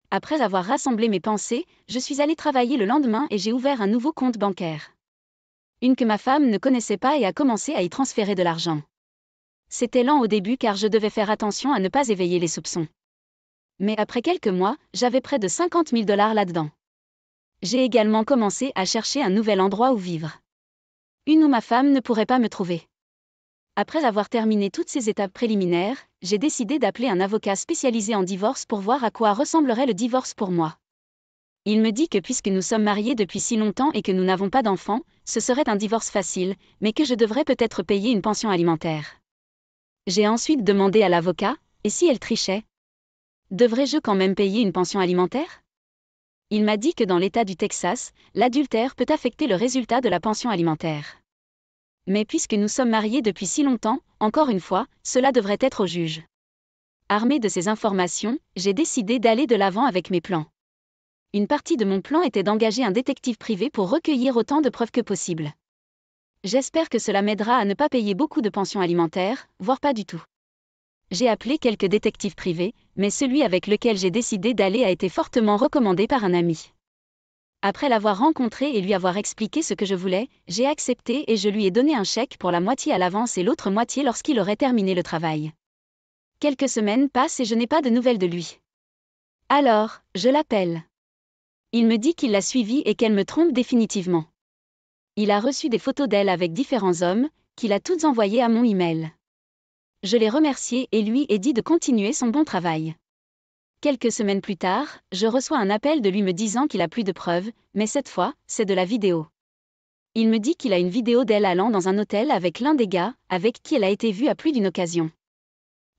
Après avoir rassemblé mes pensées, je suis allée travailler le lendemain et j'ai ouvert un nouveau compte bancaire. Une que ma femme ne connaissait pas et a commencé à y transférer de l'argent. C'était lent au début car je devais faire attention à ne pas éveiller les soupçons. Mais après quelques mois, j'avais près de 50 000 $ là-dedans. J'ai également commencé à chercher un nouvel endroit où vivre. Une où ma femme ne pourrait pas me trouver. Après avoir terminé toutes ces étapes préliminaires, j'ai décidé d'appeler un avocat spécialisé en divorce pour voir à quoi ressemblerait le divorce pour moi. Il me dit que puisque nous sommes mariés depuis si longtemps et que nous n'avons pas d'enfants, ce serait un divorce facile, mais que je devrais peut-être payer une pension alimentaire. J'ai ensuite demandé à l'avocat, et si elle trichait? Devrais-je quand même payer une pension alimentaire? Il m'a dit que dans l'État du Texas, l'adultère peut affecter le résultat de la pension alimentaire. Mais puisque nous sommes mariés depuis si longtemps, encore une fois, cela devrait être au juge. Armée de ces informations, j'ai décidé d'aller de l'avant avec mes plans. Une partie de mon plan était d'engager un détective privé pour recueillir autant de preuves que possible. J'espère que cela m'aidera à ne pas payer beaucoup de pensions alimentaires, voire pas du tout. J'ai appelé quelques détectives privés, mais celui avec lequel j'ai décidé d'aller a été fortement recommandé par un ami. Après l'avoir rencontré et lui avoir expliqué ce que je voulais, j'ai accepté et je lui ai donné un chèque pour la moitié à l'avance et l'autre moitié lorsqu'il aurait terminé le travail. Quelques semaines passent et je n'ai pas de nouvelles de lui. Alors, je l'appelle. Il me dit qu'il l'a suivie et qu'elle me trompe définitivement. Il a reçu des photos d'elle avec différents hommes, qu'il a toutes envoyées à mon email. Je l'ai remercié et lui ai dit de continuer son bon travail. Quelques semaines plus tard, je reçois un appel de lui me disant qu'il a plus de preuves, mais cette fois, c'est de la vidéo. Il me dit qu'il a une vidéo d'elle allant dans un hôtel avec l'un des gars, avec qui elle a été vue à plus d'une occasion.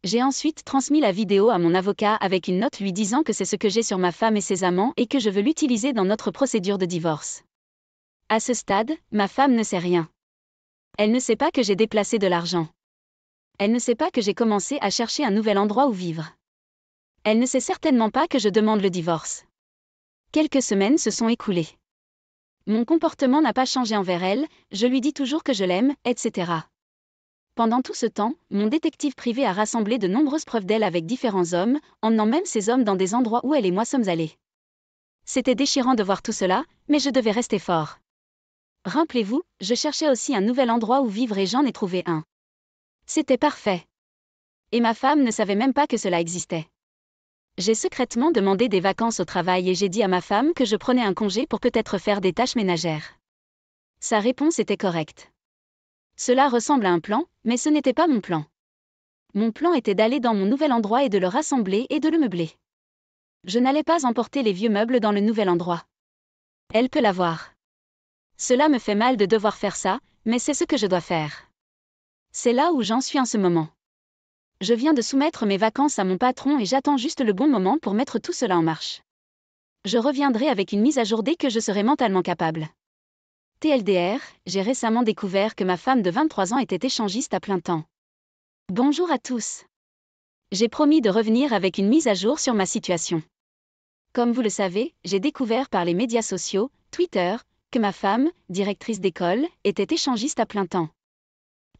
J'ai ensuite transmis la vidéo à mon avocat avec une note lui disant que c'est ce que j'ai sur ma femme et ses amants et que je veux l'utiliser dans notre procédure de divorce. À ce stade, ma femme ne sait rien. Elle ne sait pas que j'ai déplacé de l'argent. Elle ne sait pas que j'ai commencé à chercher un nouvel endroit où vivre. Elle ne sait certainement pas que je demande le divorce. Quelques semaines se sont écoulées. Mon comportement n'a pas changé envers elle, je lui dis toujours que je l'aime, etc. Pendant tout ce temps, mon détective privé a rassemblé de nombreuses preuves d'elle avec différents hommes, emmenant même ces hommes dans des endroits où elle et moi sommes allés. C'était déchirant de voir tout cela, mais je devais rester fort. Rappelez-vous, je cherchais aussi un nouvel endroit où vivre et j'en ai trouvé un. C'était parfait. Et ma femme ne savait même pas que cela existait. J'ai secrètement demandé des vacances au travail et j'ai dit à ma femme que je prenais un congé pour peut-être faire des tâches ménagères. Sa réponse était correcte. Cela ressemble à un plan, mais ce n'était pas mon plan. Mon plan était d'aller dans mon nouvel endroit et de le rassembler et de le meubler. Je n'allais pas emporter les vieux meubles dans le nouvel endroit. Elle peut l'avoir. Cela me fait mal de devoir faire ça, mais c'est ce que je dois faire. C'est là où j'en suis en ce moment. Je viens de soumettre mes vacances à mon patron et j'attends juste le bon moment pour mettre tout cela en marche. Je reviendrai avec une mise à jour dès que je serai mentalement capable. TLDR, j'ai récemment découvert que ma femme de 23 ans était échangiste à plein temps. Bonjour à tous. J'ai promis de revenir avec une mise à jour sur ma situation. Comme vous le savez, j'ai découvert par les médias sociaux, Twitter, que ma femme, directrice d'école, était échangiste à plein temps.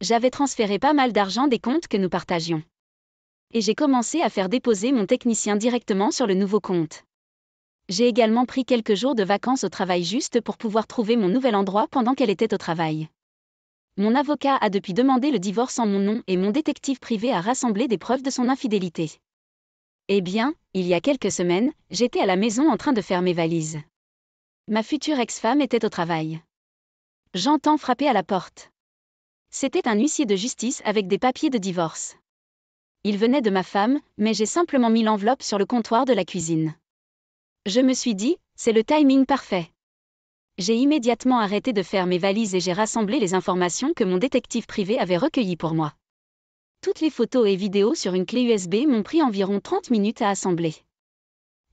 J'avais transféré pas mal d'argent des comptes que nous partagions. Et j'ai commencé à faire déposer mon technicien directement sur le nouveau compte. J'ai également pris quelques jours de vacances au travail juste pour pouvoir trouver mon nouvel endroit pendant qu'elle était au travail. Mon avocat a depuis demandé le divorce en mon nom et mon détective privé a rassemblé des preuves de son infidélité. Eh bien, il y a quelques semaines, j'étais à la maison en train de faire mes valises. Ma future ex-femme était au travail. J'entends frapper à la porte. C'était un huissier de justice avec des papiers de divorce. Il venait de ma femme, mais j'ai simplement mis l'enveloppe sur le comptoir de la cuisine. Je me suis dit, c'est le timing parfait. J'ai immédiatement arrêté de faire mes valises et j'ai rassemblé les informations que mon détective privé avait recueillies pour moi. Toutes les photos et vidéos sur une clé USB m'ont pris environ 30 minutes à assembler.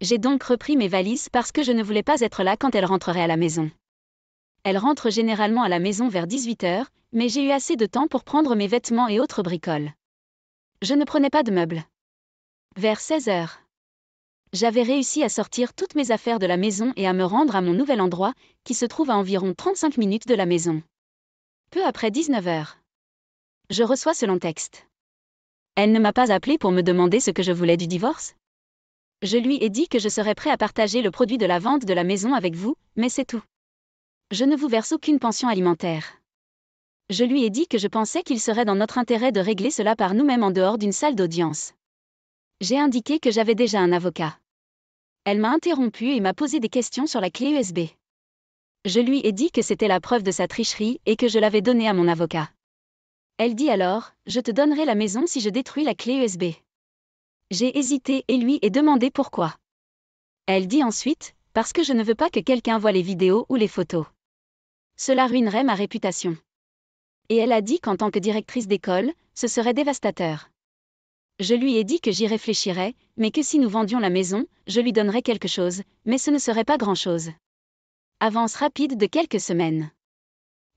J'ai donc repris mes valises parce que je ne voulais pas être là quand elle rentrerait à la maison. Elle rentre généralement à la maison vers 18h, mais j'ai eu assez de temps pour prendre mes vêtements et autres bricoles. Je ne prenais pas de meubles. Vers 16h. J'avais réussi à sortir toutes mes affaires de la maison et à me rendre à mon nouvel endroit, qui se trouve à environ 35 minutes de la maison. Peu après 19h. Je reçois ce long texte. Elle ne m'a pas appelé pour me demander ce que je voulais du divorce. Je lui ai dit que je serais prêt à partager le produit de la vente de la maison avec vous, mais c'est tout. Je ne vous verse aucune pension alimentaire. Je lui ai dit que je pensais qu'il serait dans notre intérêt de régler cela par nous-mêmes en dehors d'une salle d'audience. J'ai indiqué que j'avais déjà un avocat. Elle m'a interrompu et m'a posé des questions sur la clé USB. Je lui ai dit que c'était la preuve de sa tricherie et que je l'avais donnée à mon avocat. Elle dit alors, je te donnerai la maison si je détruis la clé USB. J'ai hésité et lui ai demandé pourquoi. Elle dit ensuite, parce que je ne veux pas que quelqu'un voie les vidéos ou les photos. Cela ruinerait ma réputation. Et elle a dit qu'en tant que directrice d'école, ce serait dévastateur. Je lui ai dit que j'y réfléchirais, mais que si nous vendions la maison, je lui donnerais quelque chose, mais ce ne serait pas grand-chose. Avance rapide de quelques semaines.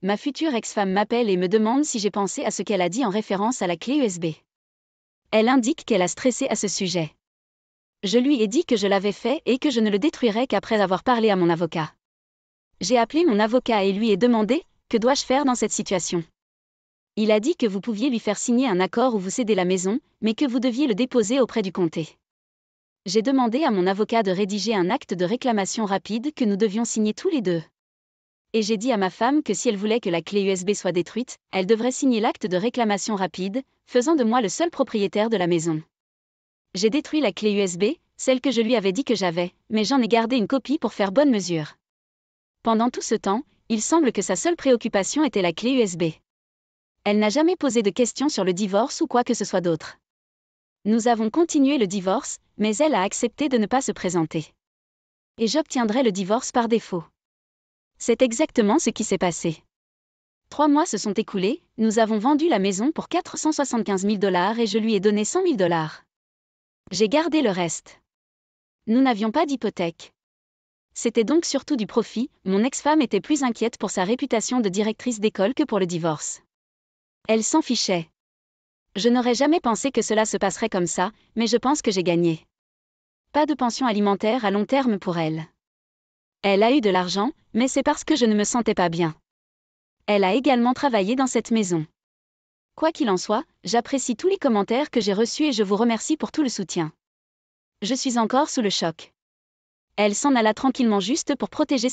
Ma future ex-femme m'appelle et me demande si j'ai pensé à ce qu'elle a dit en référence à la clé USB. Elle indique qu'elle a stressé à ce sujet. Je lui ai dit que je l'avais fait et que je ne le détruirais qu'après avoir parlé à mon avocat. J'ai appelé mon avocat et lui ai demandé, que dois-je faire dans cette situation ? Il a dit que vous pouviez lui faire signer un accord où vous cédez la maison, mais que vous deviez le déposer auprès du comté. J'ai demandé à mon avocat de rédiger un acte de réclamation rapide que nous devions signer tous les deux. Et j'ai dit à ma femme que si elle voulait que la clé USB soit détruite, elle devrait signer l'acte de réclamation rapide, faisant de moi le seul propriétaire de la maison. J'ai détruit la clé USB, celle que je lui avais dit que j'avais, mais j'en ai gardé une copie pour faire bonne mesure. Pendant tout ce temps, il semble que sa seule préoccupation était la clé USB. Elle n'a jamais posé de questions sur le divorce ou quoi que ce soit d'autre. Nous avons continué le divorce, mais elle a accepté de ne pas se présenter. Et j'obtiendrai le divorce par défaut. C'est exactement ce qui s'est passé. 3 mois se sont écoulés, nous avons vendu la maison pour 475 000 $ et je lui ai donné 100 000 $. J'ai gardé le reste. Nous n'avions pas d'hypothèque. C'était donc surtout du profit. Mon ex-femme était plus inquiète pour sa réputation de directrice d'école que pour le divorce. Elle s'en fichait. Je n'aurais jamais pensé que cela se passerait comme ça, mais je pense que j'ai gagné. Pas de pension alimentaire à long terme pour elle. Elle a eu de l'argent, mais c'est parce que je ne me sentais pas bien. Elle a également travaillé dans cette maison. Quoi qu'il en soit, j'apprécie tous les commentaires que j'ai reçus et je vous remercie pour tout le soutien. Je suis encore sous le choc. Elle s'en alla tranquillement juste pour protéger